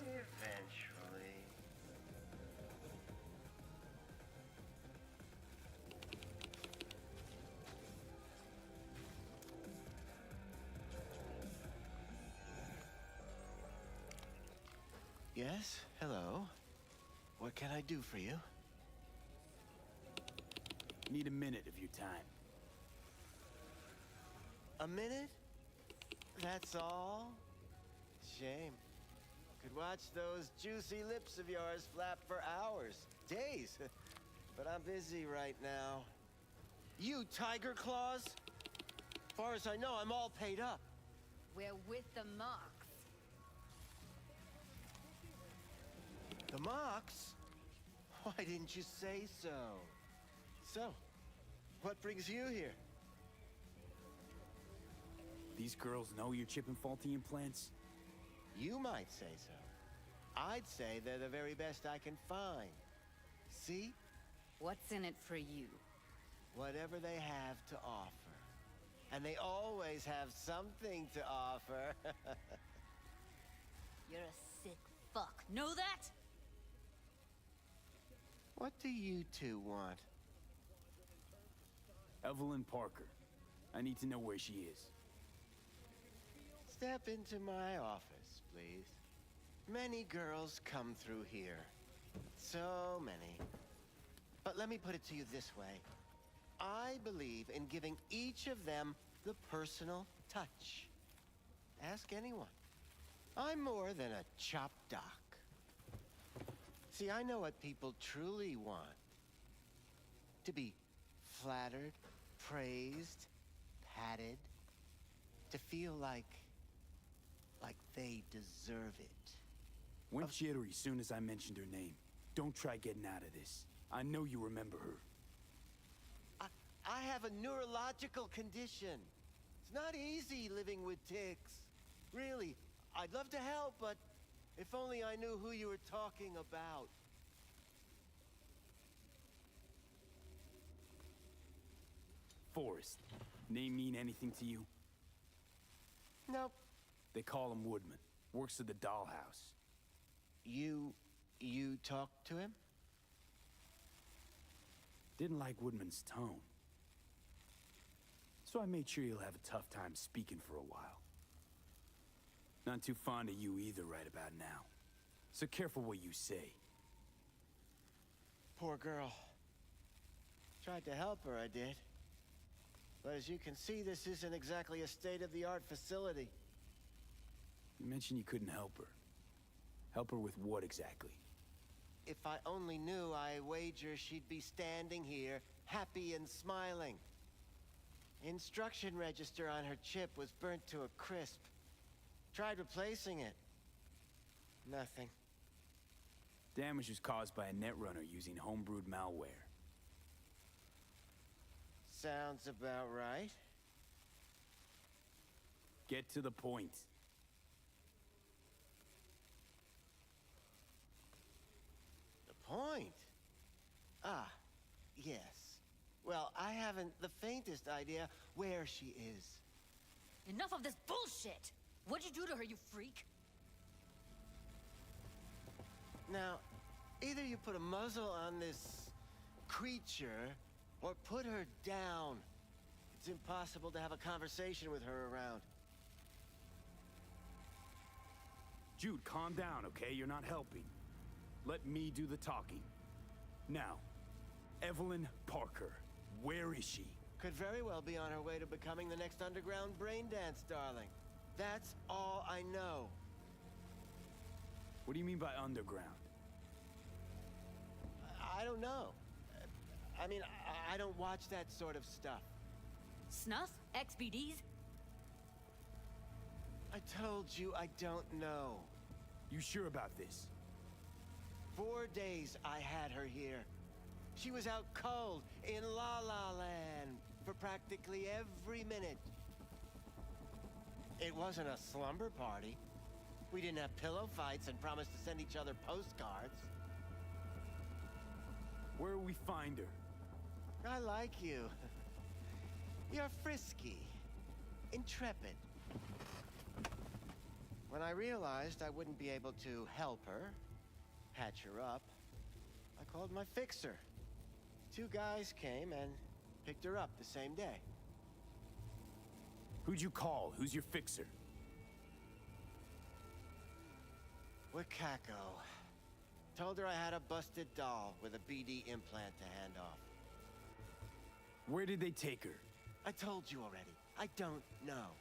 Eventually. Yes, hello. What can I do for you? Need a minute of your time. A minute? That's all? Shame. Could watch those juicy lips of yours flap for hours, days. But I'm busy right now. You Tiger Claws? Far as I know, I'm all paid up. We're with the Mox. The Mox? Why didn't you say so? So, what brings you here? These girls know you're chipping faulty implants? You might say so. I'd say they're the very best I can find. See? What's in it for you? Whatever they have to offer. And they always have something to offer. You're a sick fuck. Know that? What do you two want? Evelyn Parker. I need to know where she is. Step into my office, please. Many girls come through here. So many. But let me put it to you this way. I believe in giving each of them the personal touch. Ask anyone. I'm more than a chop doc. See, I know what people truly want. To be flattered, praised, patted. To feel like they deserve it. Went jittery soon as I mentioned her name. Don't try getting out of this. I know you remember her. I have a neurological condition. It's not easy living with tics. Really, I'd love to help, but if only I knew who you were talking about. Forrest. Name mean anything to you? Nope. They call him Woodman. Works at the dollhouse. You talked to him? Didn't like Woodman's tone. So I made sure you'll have a tough time speaking for a while. Not too fond of you either right about now. So careful what you say. Poor girl. Tried to help her, I did. But as you can see, this isn't exactly a state-of-the-art facility. You mentioned you couldn't help her. Help her with what exactly? If I only knew, I wager she'd be standing here, happy and smiling. Instruction register on her chip was burnt to a crisp. Tried replacing it. Nothing. Damage was caused by a netrunner using homebrewed malware. Sounds about right. Get to the point. The point? Ah, yes. Well, I haven't the faintest idea where she is. Enough of this bullshit! What'd you do to her, you freak? Now, either you put a muzzle on this creature, or put her down. It's impossible to have a conversation with her around. Jude, calm down, okay? You're not helping. Let me do the talking. Now, Evelyn Parker, where is she? Could very well be on her way to becoming the next underground braindance darling. That's all I know. What do you mean by underground? I don't know. I mean, I don't watch that sort of stuff. Snuff? XBDs? I told you I don't know. You sure about this? 4 days I had her here. She was out cold in La La Land for practically every minute. It wasn't a slumber party. We didn't have pillow fights and promised to send each other postcards. Where will we find her? I like you. You're frisky, intrepid. When I realized I wouldn't be able to help her, patch her up, I called my fixer. 2 guys came and picked her up the same day. Who'd you call? Who's your fixer? Wakako. Told her I had a busted doll with a BD implant to hand off. Where did they take her? I told you already. I don't know.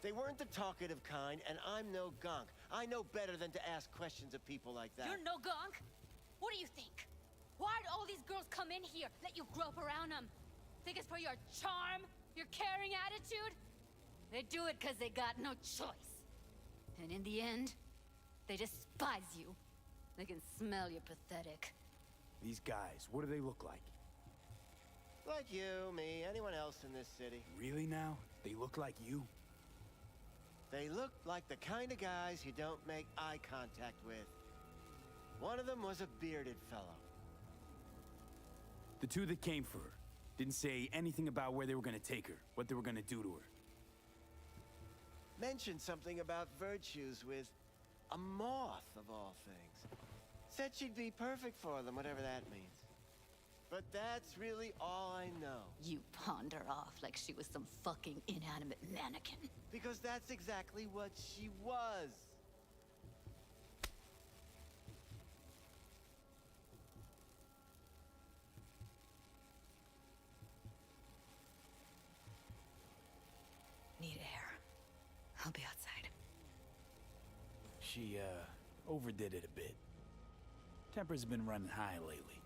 They weren't the talkative kind, and I'm no gunk. I know better than to ask questions of people like that. You're no gunk? What do you think? Why'd all these girls come in here, let you grope around them? Think it's for your charm? Your caring attitude? They do it because they got no choice. And in the end, they despise you. They can smell you're pathetic. These guys, what do they look like? Like you, me, anyone else in this city. Really now? They look like you? They look like the kind of guys you don't make eye contact with. One of them was a bearded fellow. The 2 that came for her didn't say anything about where they were gonna take her, what they were gonna do to her. Mentioned something about virtues with a moth, of all things. Said she'd be perfect for them, whatever that means. But that's really all I know. You pawned her off like she was some fucking inanimate mannequin. Because that's exactly what she was. Need air. I'll be outside. She, overdid it a bit. Temper's been running high lately.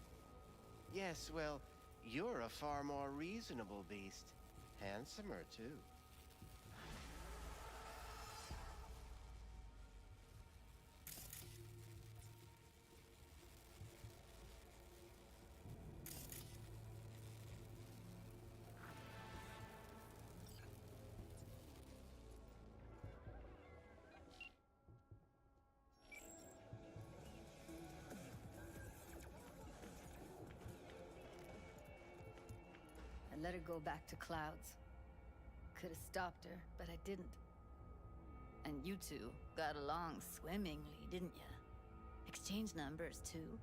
Yes, well, you're a far more reasonable beast. Handsomer, too. I let her go back to Clouds. Could have stopped her, but I didn't. And you 2 got along swimmingly, didn't ya? Exchanged numbers, too.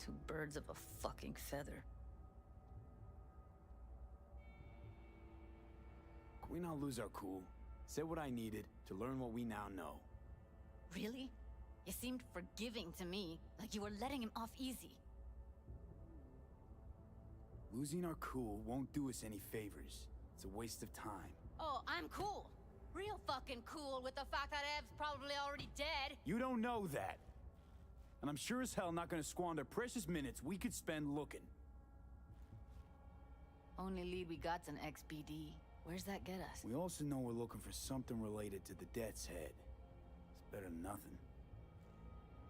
2 birds of a fucking feather. we not lose our cool? Said what I needed to learn what we now know. Really? You seemed forgiving to me, like you were letting him off easy. Losing our cool won't do us any favors. It's a waste of time. Oh, I'm cool. Real fucking cool with the fact that Ev's probably already dead. You don't know that. And I'm sure as hell not gonna squander precious minutes we could spend looking. Only lead we got's an XBD. Where's that get us? We also know we're looking for something related to the Death's Head. It's better than nothing.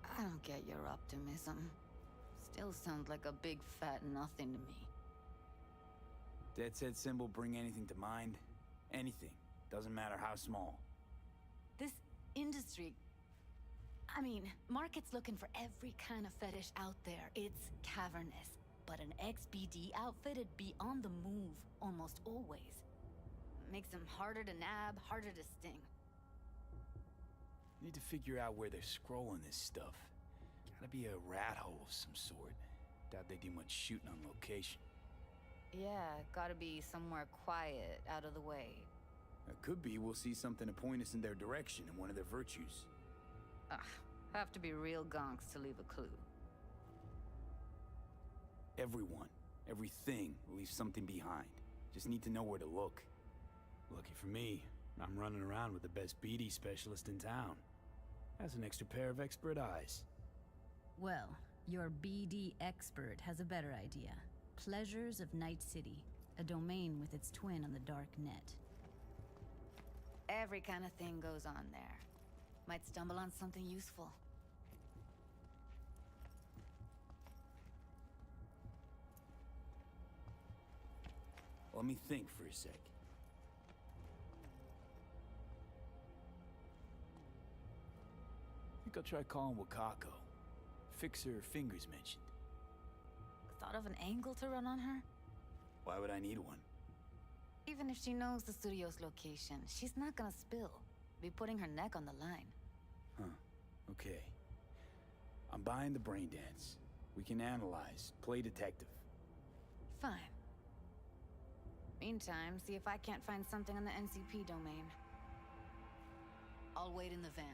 I don't get your optimism. Still sounds like a big fat nothing to me. Death's Head symbol bring anything to mind? Anything. Doesn't matter how small. This industry... I mean, market's looking for every kind of fetish out there. It's cavernous. But an XBD outfit'd be on the move, almost always. Makes them harder to nab, harder to sting. Need to figure out where they're scrolling this stuff. Gotta be a rat hole of some sort. Doubt they do much shooting on location. Yeah, gotta be somewhere quiet, out of the way. It could be we'll see something to point us in their direction in one of their virtues. Have to be real gonks to leave a clue. Everyone, everything leaves something behind. Just need to know where to look. Lucky for me, I'm running around with the best BD specialist in town. Has an extra pair of expert eyes. Well, your BD expert has a better idea. Pleasures of Night City, a domain with its twin on the dark net. Every kind of thing goes on there. Might stumble on something useful. Let me think for a sec. Think I'll try calling Wakako. Fix her fingers mentioned. Thought of an angle to run on her? Why would I need one? Even if she knows the studio's location, she's not gonna spill. Be putting her neck on the line. Huh. Okay. I'm buying the brain dance. We can analyze, play detective. Fine. Meantime, see if I can't find something on the NCP domain. I'll wait in the van.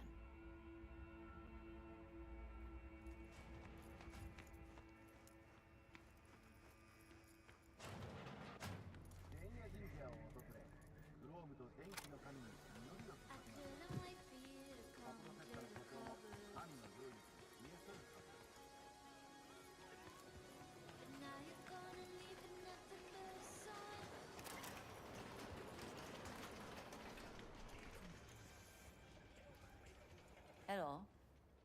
Hello.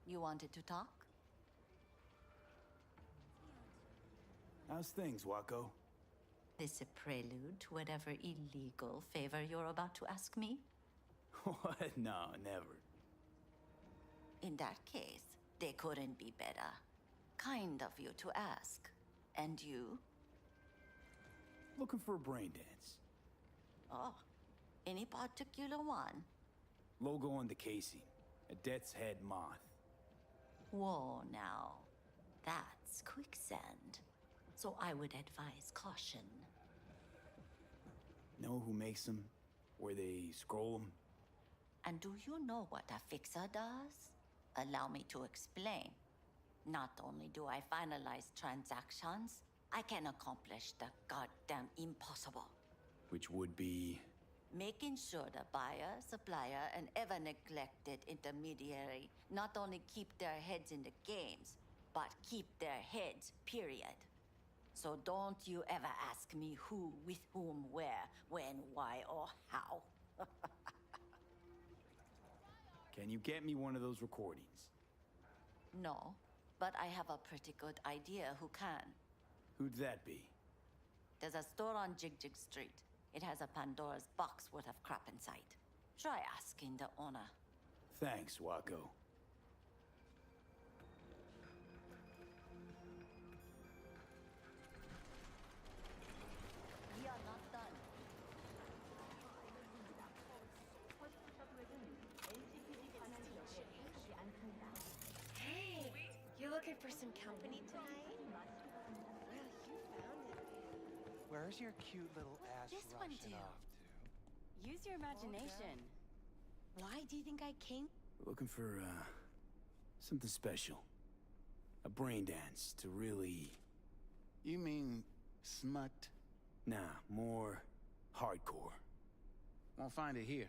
You wanted to talk? How's things, Wako? This a prelude to whatever illegal favor you're about to ask me? What? No, never. In that case, they couldn't be better. Kind of you to ask. And you? Looking for a brain dance. Oh, any particular one? Logo on the casing. A Death's Head moth. Whoa, now. That's quicksand. So I would advise caution. Know who makes them? Where they scroll them? And do you know what a fixer does? Allow me to explain. Not only do I finalize transactions, I can accomplish the goddamn impossible. Which would be... Making sure the buyer, supplier, and ever neglected intermediary not only keep their heads in the games, but keep their heads, period. So don't you ever ask me who, with whom, where, when, why, or how. Can you get me one of those recordings? No, but I have a pretty good idea who can. Who'd that be? There's a store on Jig Jig Street. It has a Pandora's box worth of crap inside. Try asking the owner. Thanks, Wako. We are not done. Hey, you looking for some company tonight? Well, you found it. Where's your cute little ass This one rushing do. off to? Use your imagination. Why do you think I came? Looking for, something special. A brain dance to really... You mean smut? Nah, more hardcore. Won't find it here.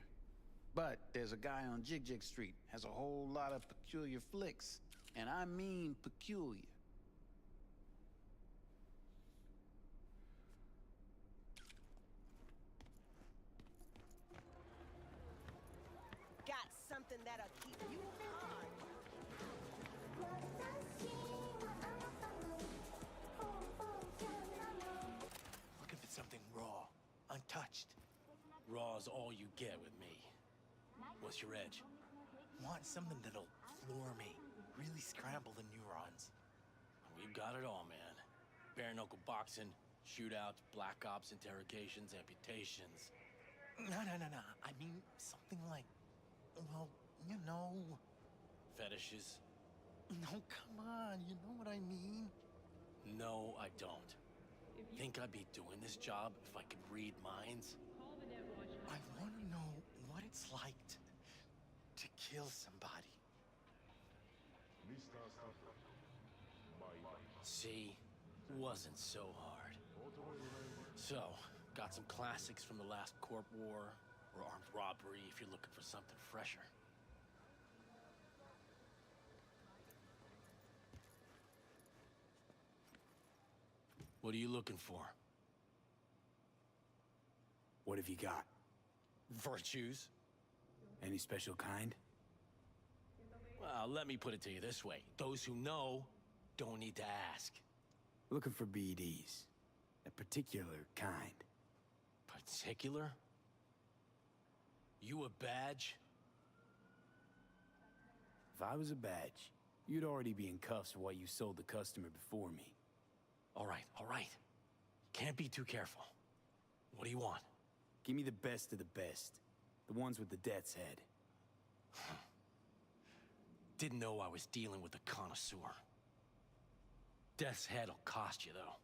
But there's a guy on Jig Jig Street, has a whole lot of peculiar flicks. And I mean peculiar. Got something that'll keep you hard. Looking for something raw, untouched. Raw's all you get with me. What's your edge? Want something that'll floor me, really scramble the neurons. We've got it all, man. Bare knuckle boxing, shootouts, black ops, interrogations, amputations. No. I mean, something like, well, you know... Fetishes? No, come on, you know what I mean? No, I don't. Think I'd be doing this job if I could read minds? I want to know what it's like to kill somebody. See? Wasn't so hard. So, got some classics from the last Corp War, or armed robbery if you're looking for something fresher. What are you looking for? What have you got? Virtues? Any special kind? Well, let me put it to you this way. Those who know don't need to ask. Looking for BDs. A particular kind. Particular? You a badge? If I was a badge, you'd already be in cuffs for what you sold the customer before me. All right. Can't be too careful. What do you want? Give me the best of the best. The ones with the death's head. Didn't know I was dealing with a connoisseur. Death's head'll cost you, though.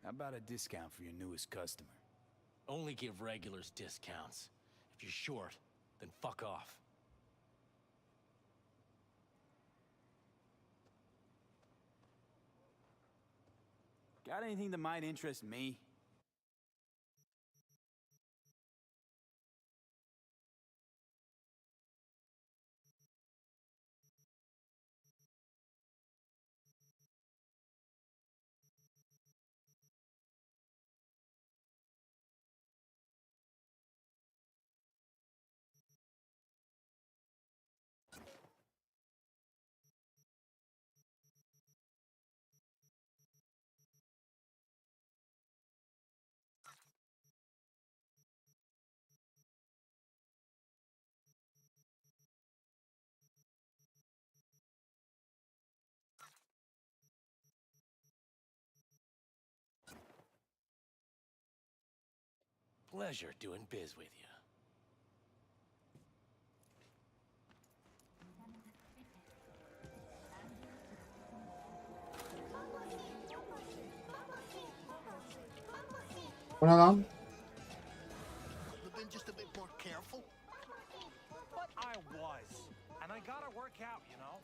How about a discount for your newest customer? Only give regulars discounts. If you're short, then fuck off. Got anything that might interest me? Pleasure doing biz with you. Bu ne lan? But then just a bit more careful. But I was. And I gotta work out, you know?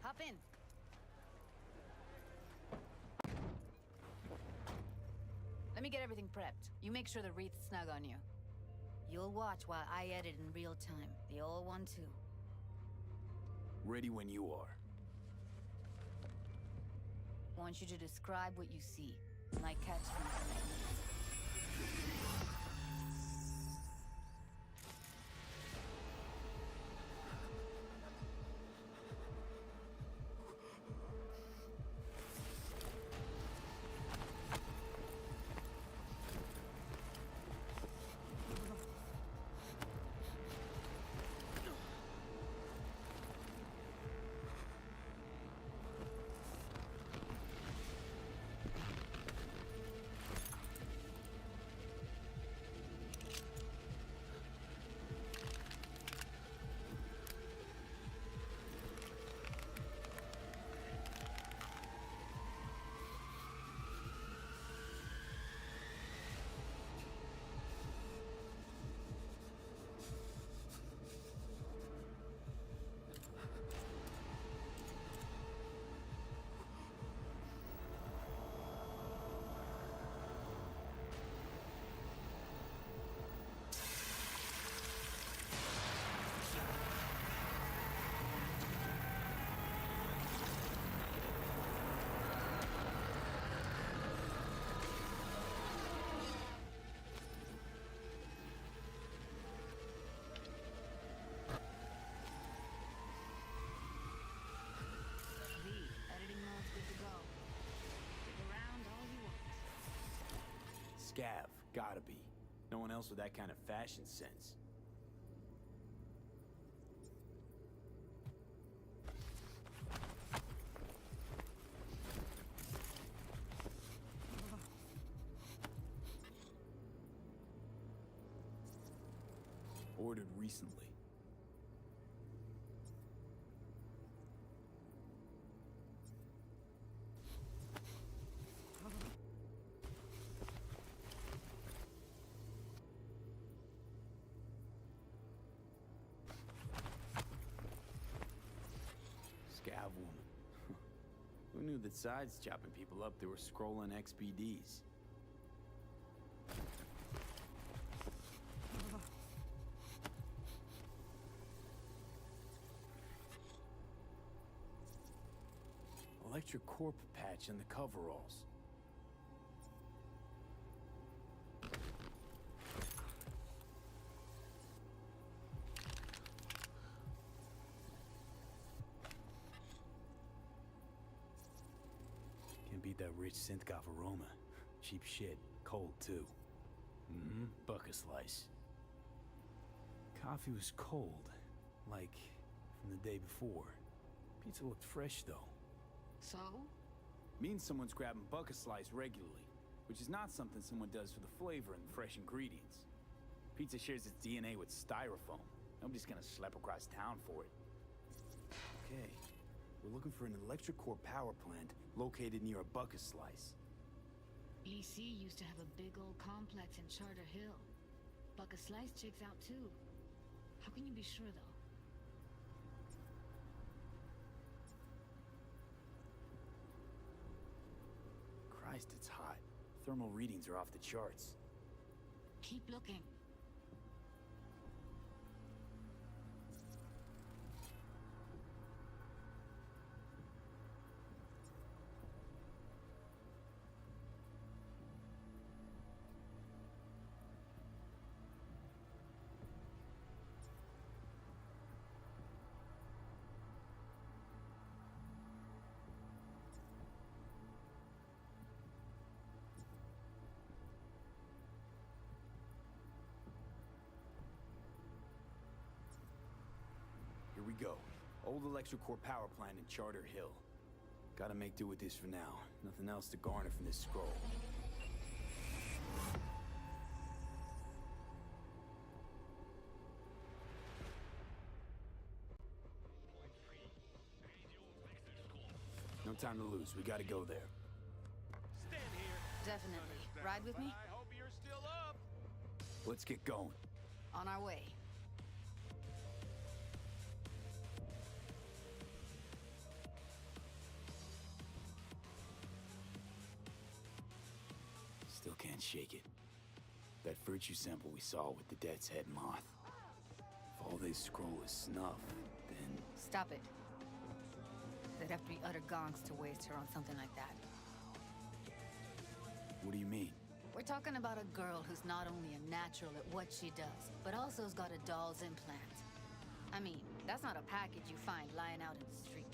Hop in. Let me get everything prepped. You make sure the wreath's snug on you. You'll watch while I edit in real time. The old one, too. Ready when you are. Want you to describe what you see. Like catchphrases. Scav, gotta be. No one else with that kind of fashion sense. Ordered recently. Scav woman. Who knew that sides chopping people up, they were scrolling XPDs? Electric corp patch in the coveralls. Can't beat that rich synth-goth aroma. Cheap shit. Cold, too. Mm-hmm. Bucket slice. Coffee was cold. Like, from the day before. Pizza looked fresh, though. So? Means someone's grabbing bucket slice regularly, which is not something someone does for the flavor and the fresh ingredients. Pizza shares its DNA with styrofoam. Nobody's gonna schlep across town for it. Okay, we're looking for an electric core power plant located near a bucket slice. EC used to have a big old complex in Charter Hill. Bucket Slice checks out too. How can you be sure though? Christ, it's hot. Thermal readings are off the charts. Keep looking. Here we go. Old electric core power plant in Charter Hill. Gotta make do with this for now. Nothing else to garner from this scroll. No time to lose. We gotta go there. Stand here. Definitely. Ride with me? I hope you're still up. Let's get going. On our way. Still can't shake it. That virtue sample we saw with the Death's Head moth. If all they scroll is snuff, then... Stop it. They'd have to be utter gonks to waste her on something like that. What do you mean? We're talking about a girl who's not only a natural at what she does, but also's got a doll's implant. I mean, that's not a package you find lying out in the street.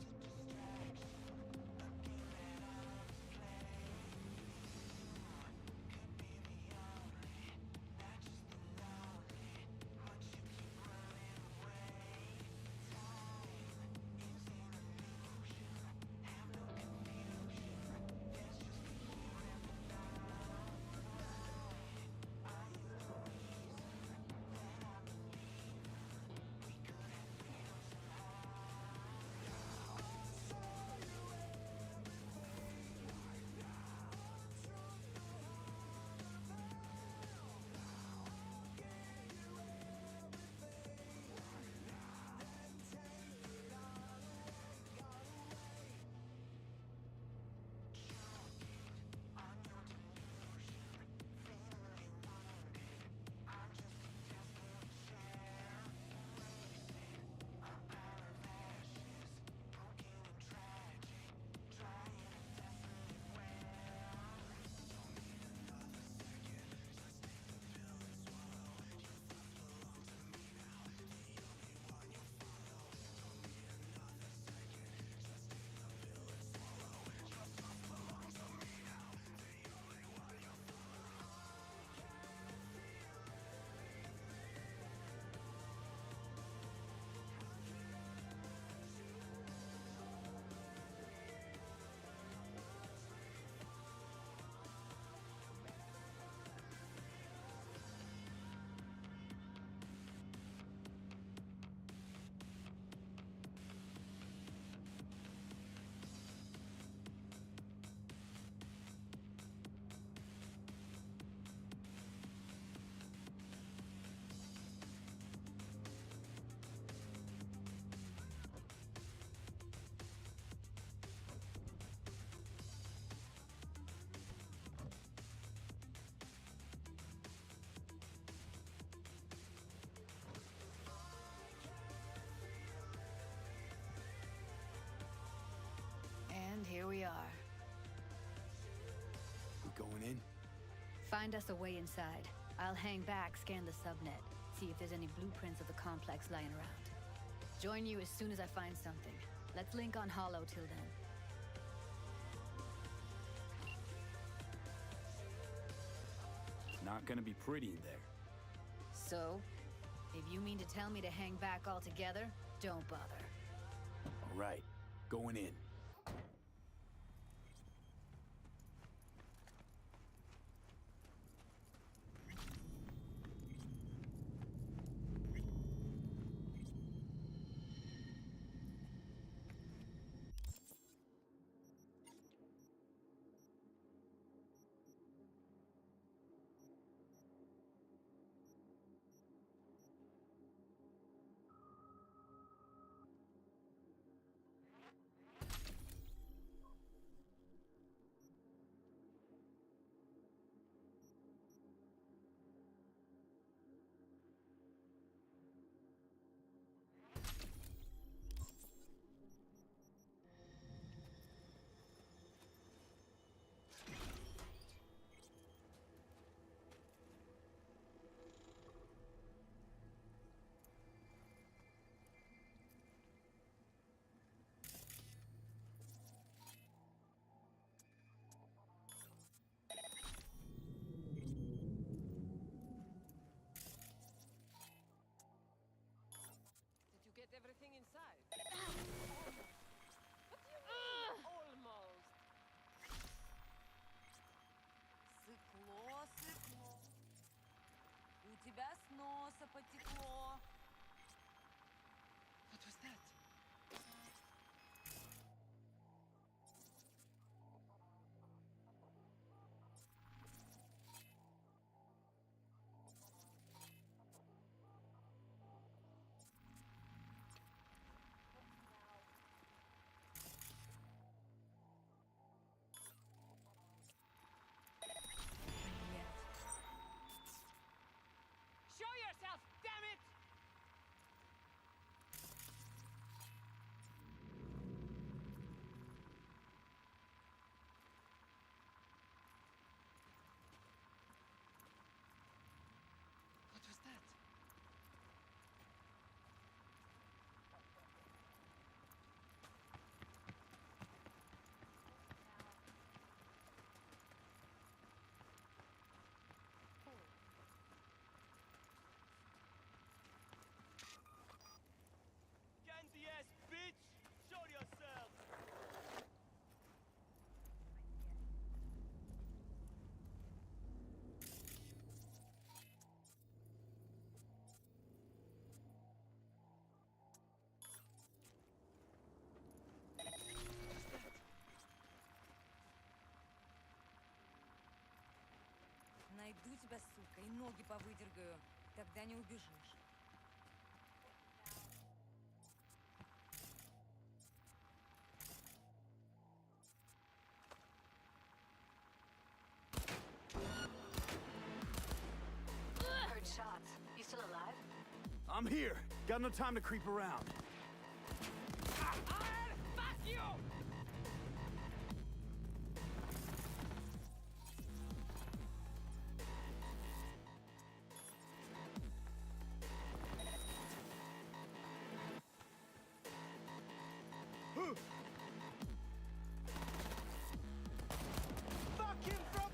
Find us a way inside. I'll hang back, scan the subnet, see if there's any blueprints of the complex lying around. Join you as soon as I find something. Let's link on Hollow till then. Not gonna be pretty in there. So, if you mean to tell me to hang back altogether, don't bother. All right, going in. Did you get everything inside? What do you mean, almost? Сыкло, сыкло. У тебя с носа потекло. What was that? Show yourself, damn it! What was that? Candy ass bitch! Show yourself! Найду тебя, сука, и ноги повыдергаю. Тогда не убежишь. Heard shots. You still alive? I'm here. Got no time to creep around. Fuck you! Fuck him from...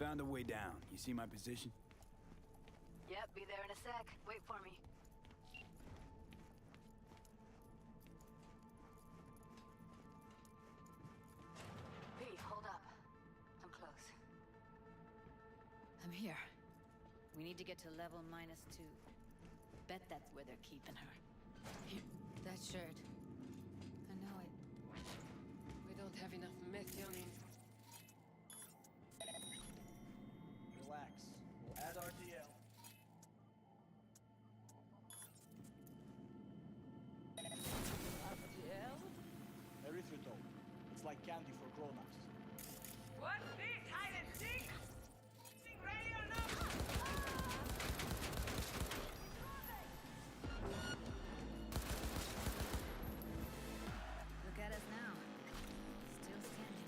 Found a way down. You see my position? Yep, be there in a sec. Wait for me. P, hold up. I'm close. I'm here. We need to get to level -2. Bet that's where they're keeping her. Here, that shirt. I know it. We don't have enough methionine. Relax. We'll add RTL. RTL? Erythritol. It's like candy for grown-ups. What's this? Hide and seek? Sing ready or not? Look at us now. Still standing.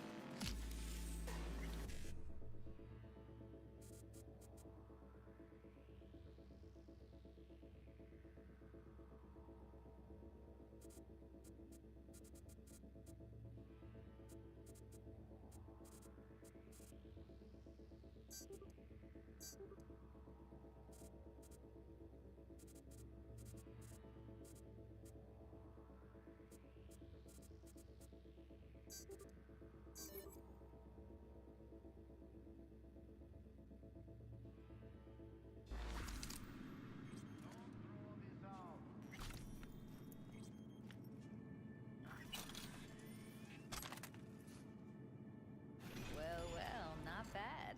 Well, not bad.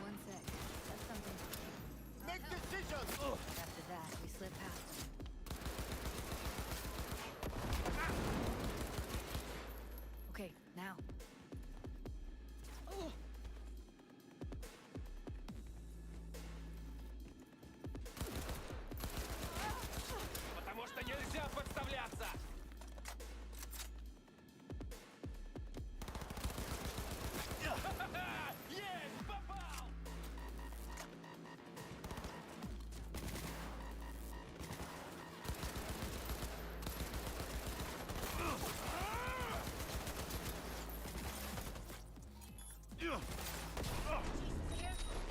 One sec. That's something. Make decisions! After that, we slip past them. Okay, now. Потому что нельзя подставляться! Есть! Попал!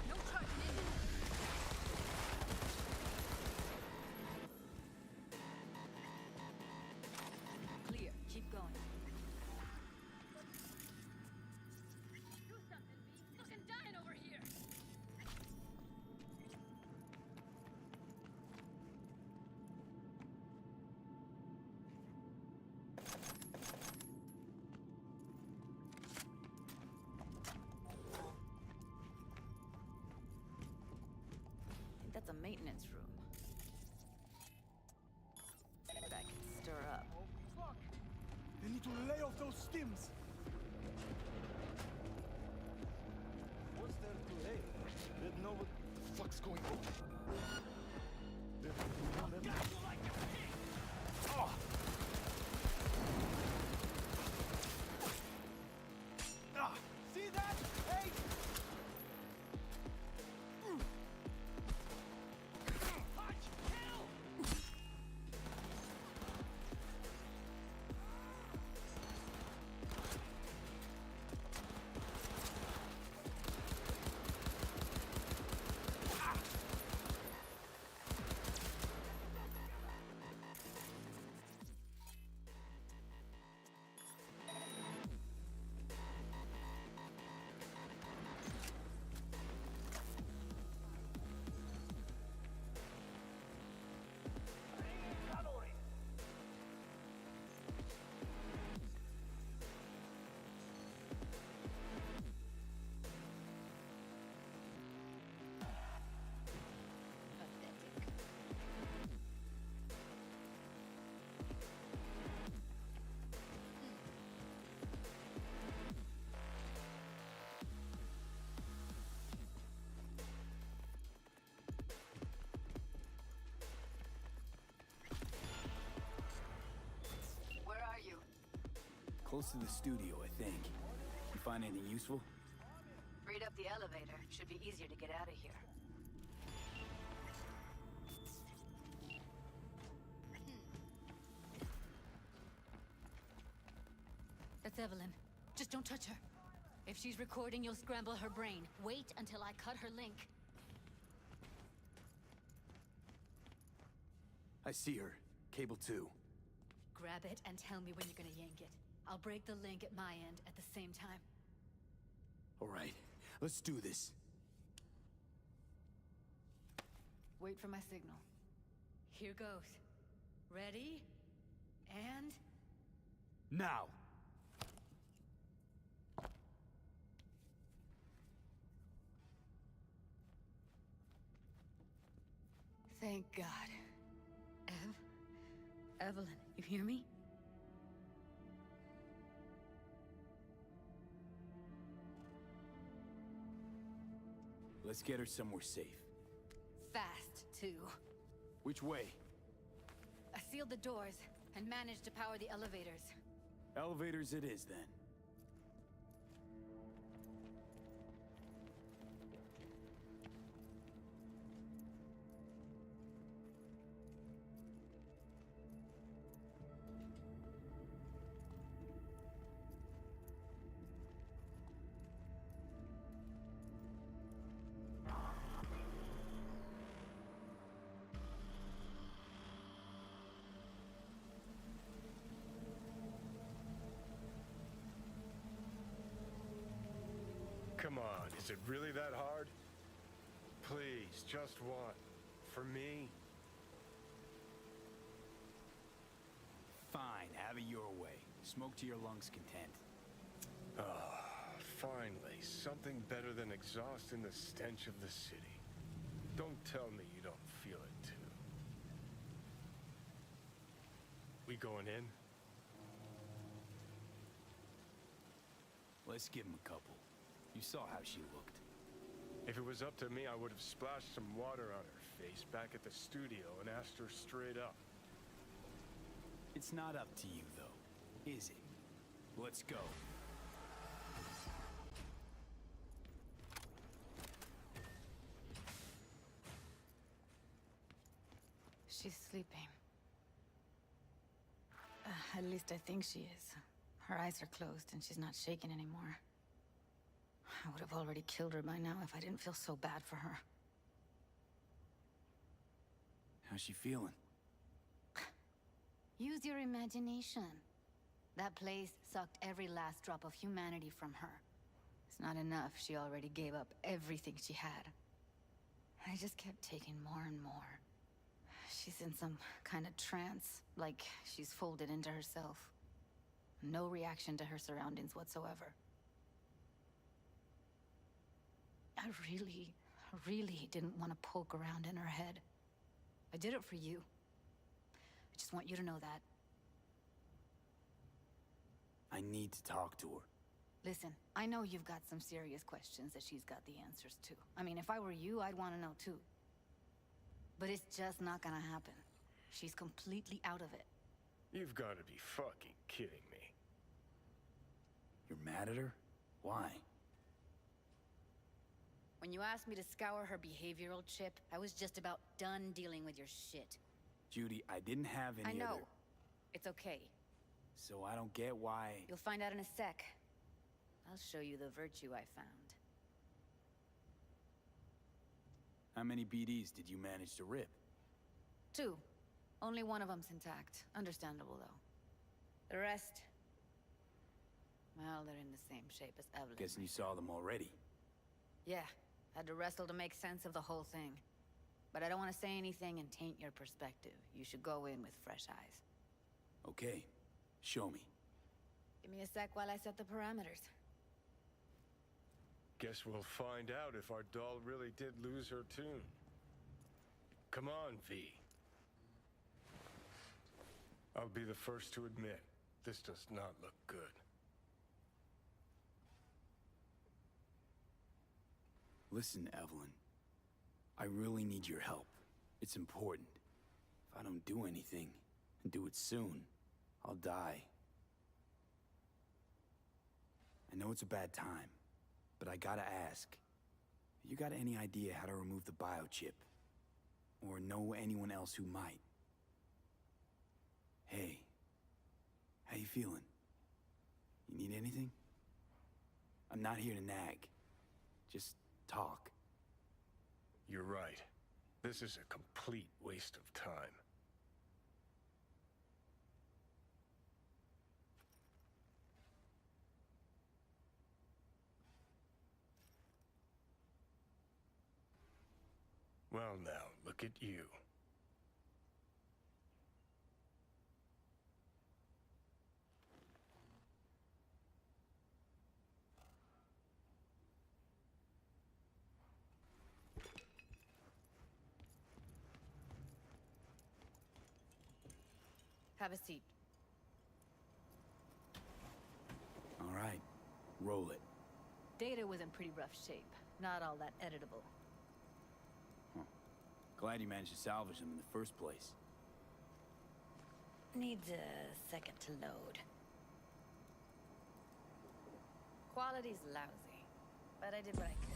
No charging in. Clear. Keep going. Do something, B. Fucking dying over here. I think that's a maintenance room. But I can stir up. Oh, fuck! They need to lay off those stims! What's there to lay? They know what the fuck's going on. See that? Hey! Close to the studio, I think. You find anything useful? Freed up the The elevator should be easier to get out of here. That's Evelyn. Just don't touch her. If she's recording, you'll scramble her brain. Wait until I cut her link. I see her. Cable 2. Grab it and tell me when you're gonna yank it. I'll break the link at my end at the same time. All right, let's do this. Wait for my signal. Here goes. Ready? And... Now! Thank God. Evelyn, you hear me? Let's get her somewhere safe. Fast, too. Which way? I sealed the doors and managed to power the elevators. Elevators it is, then. Come on, is it really that hard? Please, just one. For me? Fine, have it your way. Smoke to your lungs' content. Ah, finally, something better than exhaust in the stench of the city. Don't tell me you don't feel it too. We going in? Let's give him a couple. You saw how she looked. If it was up to me, I would have splashed some water on her face back at the studio and asked her straight up. It's not up to you, though, is it? Let's go. She's sleeping. At least I think she is. Her eyes are closed and she's not shaking anymore. I would have already killed her by now if I didn't feel so bad for her. How's she feeling? Use your imagination. That place sucked every last drop of humanity from her. It's not enough. She already gave up everything she had. I just kept taking more and more. She's in some kind of trance, like she's folded into herself. No reaction to her surroundings whatsoever. I really didn't want to poke around in her head. I did it for you. I just want you to know that. I need to talk to her. Listen, I know you've got some serious questions that she's got the answers to. I mean, if I were you, I'd want to know too. But it's just not gonna happen. She's completely out of it. You've got to be fucking kidding me. You're mad at her? Why? When you asked me to scour her behavioral chip, I was just about done dealing with your shit. Judy, I didn't have any I know. other... It's okay. So I don't get why... You'll find out in a sec. I'll show you the virtue I found. How many BDs did you manage to rip? 2. Only one of them's intact. Understandable, though. The rest... well, they're in the same shape as Evelyn. Guessing you saw them already. Yeah. Had to wrestle to make sense of the whole thing. But I don't want to say anything and taint your perspective. You should go in with fresh eyes. Okay. Show me. Give me a sec while I set the parameters. Guess we'll find out if our doll really did lose her tune. Come on, V. I'll be the first to admit, this does not look good. Listen, Evelyn. I really need your help. It's important. If I don't do anything, and do it soon, I'll die. I know it's a bad time, but I gotta ask. You got any idea how to remove the biochip? Or know anyone else who might? Hey, how you feeling? You need anything? I'm not here to nag. Just talk. You're right. This is a complete waste of time. Well now, look at you. Have a seat. All right, roll it. Data was in pretty rough shape. Not all that editable. Huh. Glad you managed to salvage them in the first place. Needs a second to load. Quality's lousy, but I did what I could.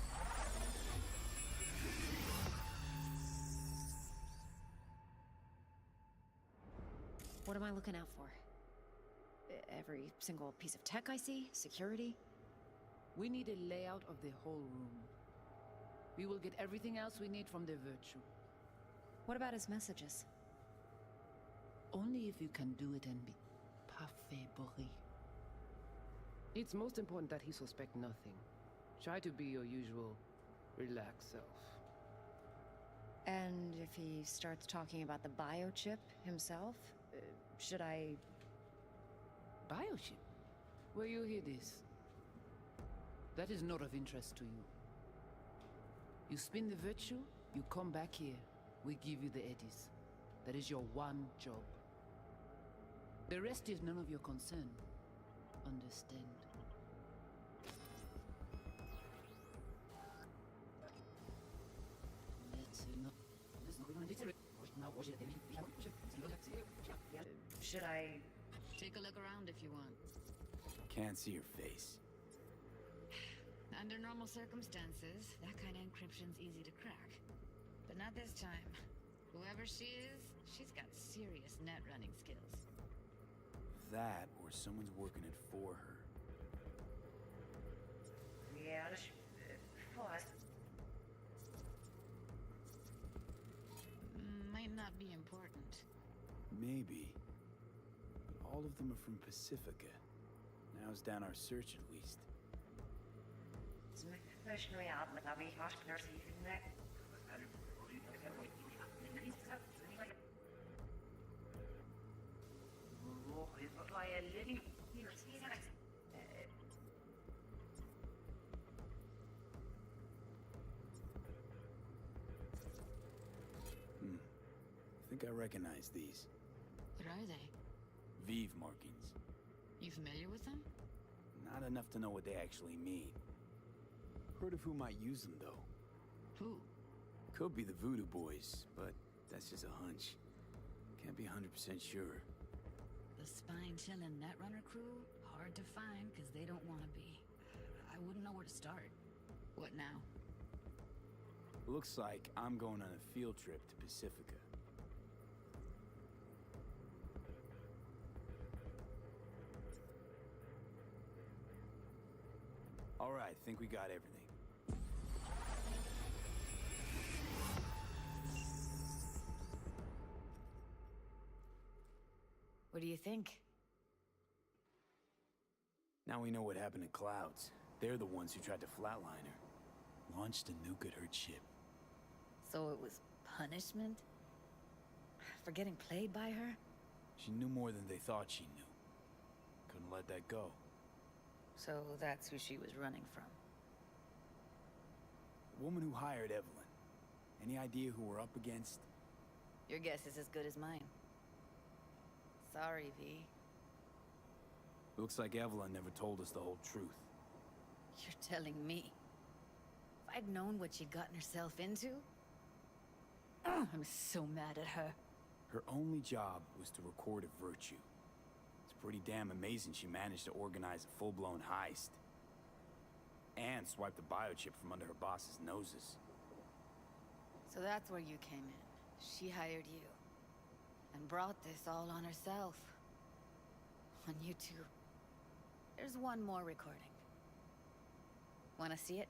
What am I looking out for? Every single piece of tech I see? Security? We need a layout of the whole room. We will get everything else we need from the Virtue. What about his messages? Only if you can do it and be parfait bourré. It's most important that he suspect nothing. Try to be your usual, relaxed self. And if he starts talking about the biochip himself, should I... Biochip? Where you hear this? That is not of interest to you. You spin the Virtue, you come back here. We give you the eddies. That is your one job. The rest is none of your concern. Understand? Should I... Take a look around if you want. Can't see your face. Under normal circumstances, that kind of encryption's easy to crack. But not this time. Whoever she is, she's got serious net running skills. That, or someone's working it for her. Yeah, Might not be important. Maybe. All of them are from Pacifica. Now's down our search at least. I think I recognize these. What are they? Vive markings. You familiar with them? Not enough to know what they actually mean. Heard of who might use them, though. Who? Could be the Voodoo Boys, but that's just a hunch. Can't be 100% sure. The spine-chilling Netrunner crew? Hard to find, because they don't want to be. I wouldn't know where to start. What now? Looks like I'm going on a field trip to Pacifica. All right, think we got everything. What do you think? Now we know what happened to Clouds. They're the ones who tried to flatline her. Launched a nuke at her chip. So it was punishment? For getting played by her? She knew more than they thought she knew. Couldn't let that go. So that's who she was running from. The woman who hired Evelyn. Any idea who we're up against? Your guess is as good as mine. Sorry, V. Looks like Evelyn never told us the whole truth. You're telling me? If I'd known what she'd gotten herself into... I'm so mad at her. Her only job was to record a Virtue. It's pretty damn amazing she managed to organize a full-blown heist. and swiped the biochip from under her boss's noses. So that's where you came in. She hired you. And brought this all on herself. On you two. There's one more recording. Wanna see it?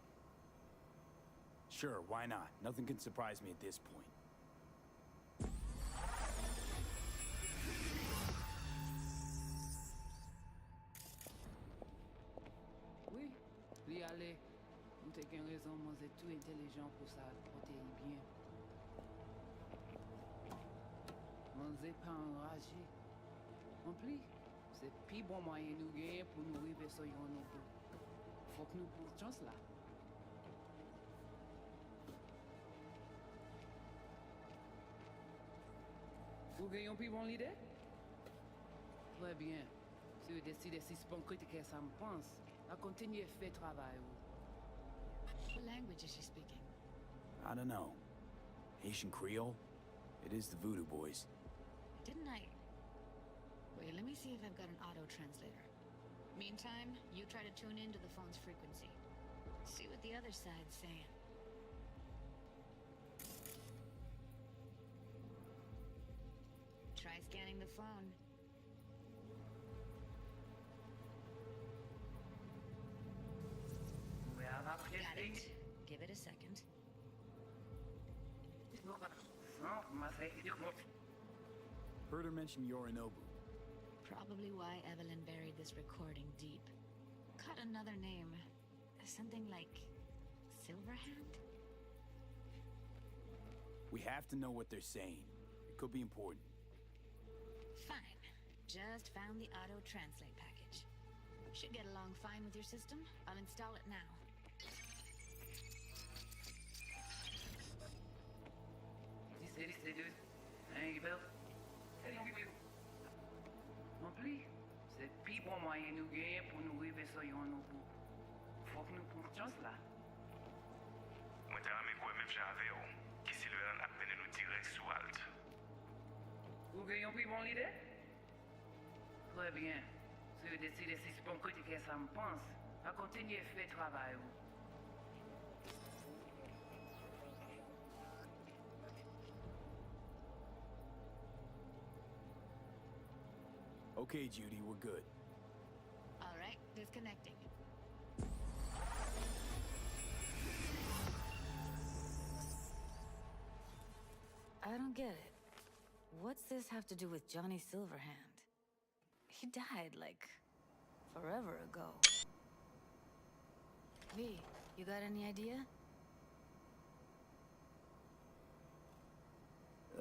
Sure, why not? Nothing can surprise me at this point. Oui, li ale. Nous te gen raison, moi c'est tout intelligent pour ça, porter bien. On n'est pas enragé. En plus, c'est plus bon moyen nous gagner pour nous arriver sur yon nos bout. Faut que nous prenions chance là. Vous gagnez plus bon l'idée? Très bien. Si vous décidez si c'est bon critique ça me pense, à continuer à faire travail. What language is she speaking? I don't know. Haitian Creole? It is the Voodoo Boys. Didn't I? Wait, let me see if I've got an auto-translator. Meantime, you try to tune into the phone's frequency. See what the other side's saying. Try scanning the phone. Got it. Give it a second. Heard her mention Yorinobu. Probably why Evelyn buried this recording deep. Cut another name. Something like Silverhand? We have to know what they're saying. It could be important. Fine. Just found the auto-translate package. Should get along fine with your system. I'll install it now. En plus, c'est plus bon moyen nous gagner pour nous arriver sur yon nos bout. Faut que nous prenions chance là. Moi t'ai ramé quoi même j'avais qui Silverhand a peine nous tirer sous halte. Vous gagnez plus bon l'idée? Très bien. Si vous décidez si c'est bon critiquer ça me pense, à continuer à faire travail. Okay, Judy, we're good. All right, disconnecting. I don't get it. What's this have to do with Johnny Silverhand? He died, like, forever ago. Wait, you got any idea?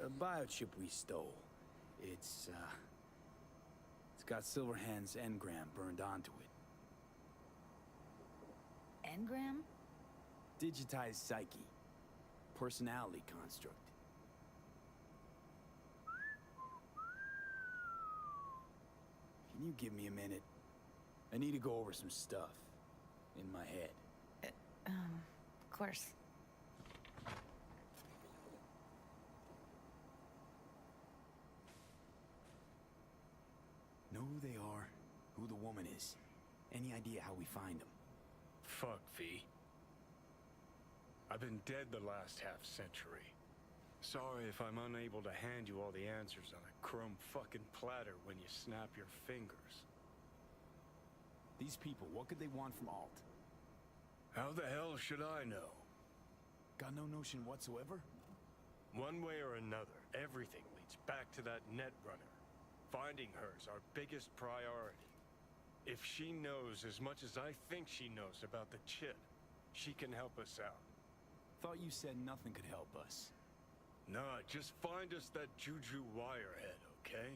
A biochip we stole. It's got Silverhand's engram burned onto it. Engram? Digitized psyche. Personality construct. Can you give me a minute? I need to go over some stuff in my head. Of course. Know who they are, who the woman is. Any idea how we find them? Fuck, V. I've been dead the last half-century. Sorry if I'm unable to hand you all the answers on a chrome fucking platter when you snap your fingers. These people, what could they want from Alt? How the hell should I know? Got no notion whatsoever? One way or another, everything leads back to that Netrunner. Finding her's our biggest priority. If she knows as much as I think she knows about the chip, she can help us out. Thought you said nothing could help us. Nah, just find us that Juju wirehead, okay?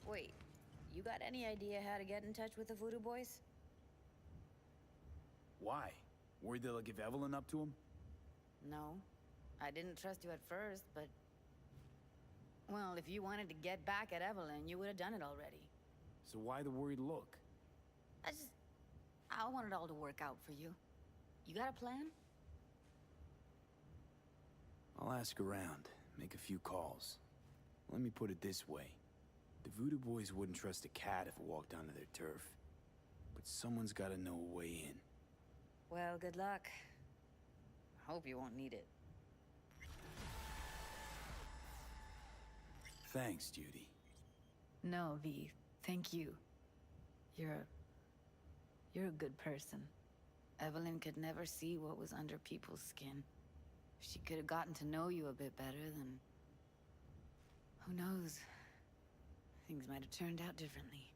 Wait, you got any idea how to get in touch with the Voodoo Boys? Why? Worried they'll give Evelyn up to him? No. I didn't trust you at first, but... Well, if you wanted to get back at Evelyn, you would have done it already. So why the worried look? I want it all to work out for you. You got a plan? I'll ask around, make a few calls. Let me put it this way. The Voodoo Boys wouldn't trust a cat if it walked onto their turf. But someone's gotta know a way in. Well, good luck. I hope you won't need it. Thanks, Judy. No, V. Thank you. You're a good person. Evelyn could never see what was under people's skin. If she could have gotten to know you a bit better, then... who knows? Things might have turned out differently.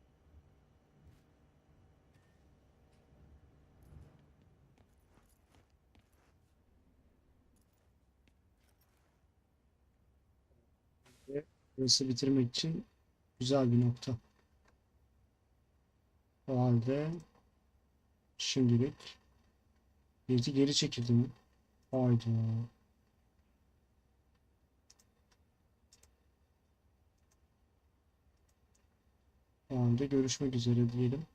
Burası bitirmek için güzel bir nokta. O halde şimdilik geri çekildi mi? Haydi. O halde görüşmek üzere diyelim.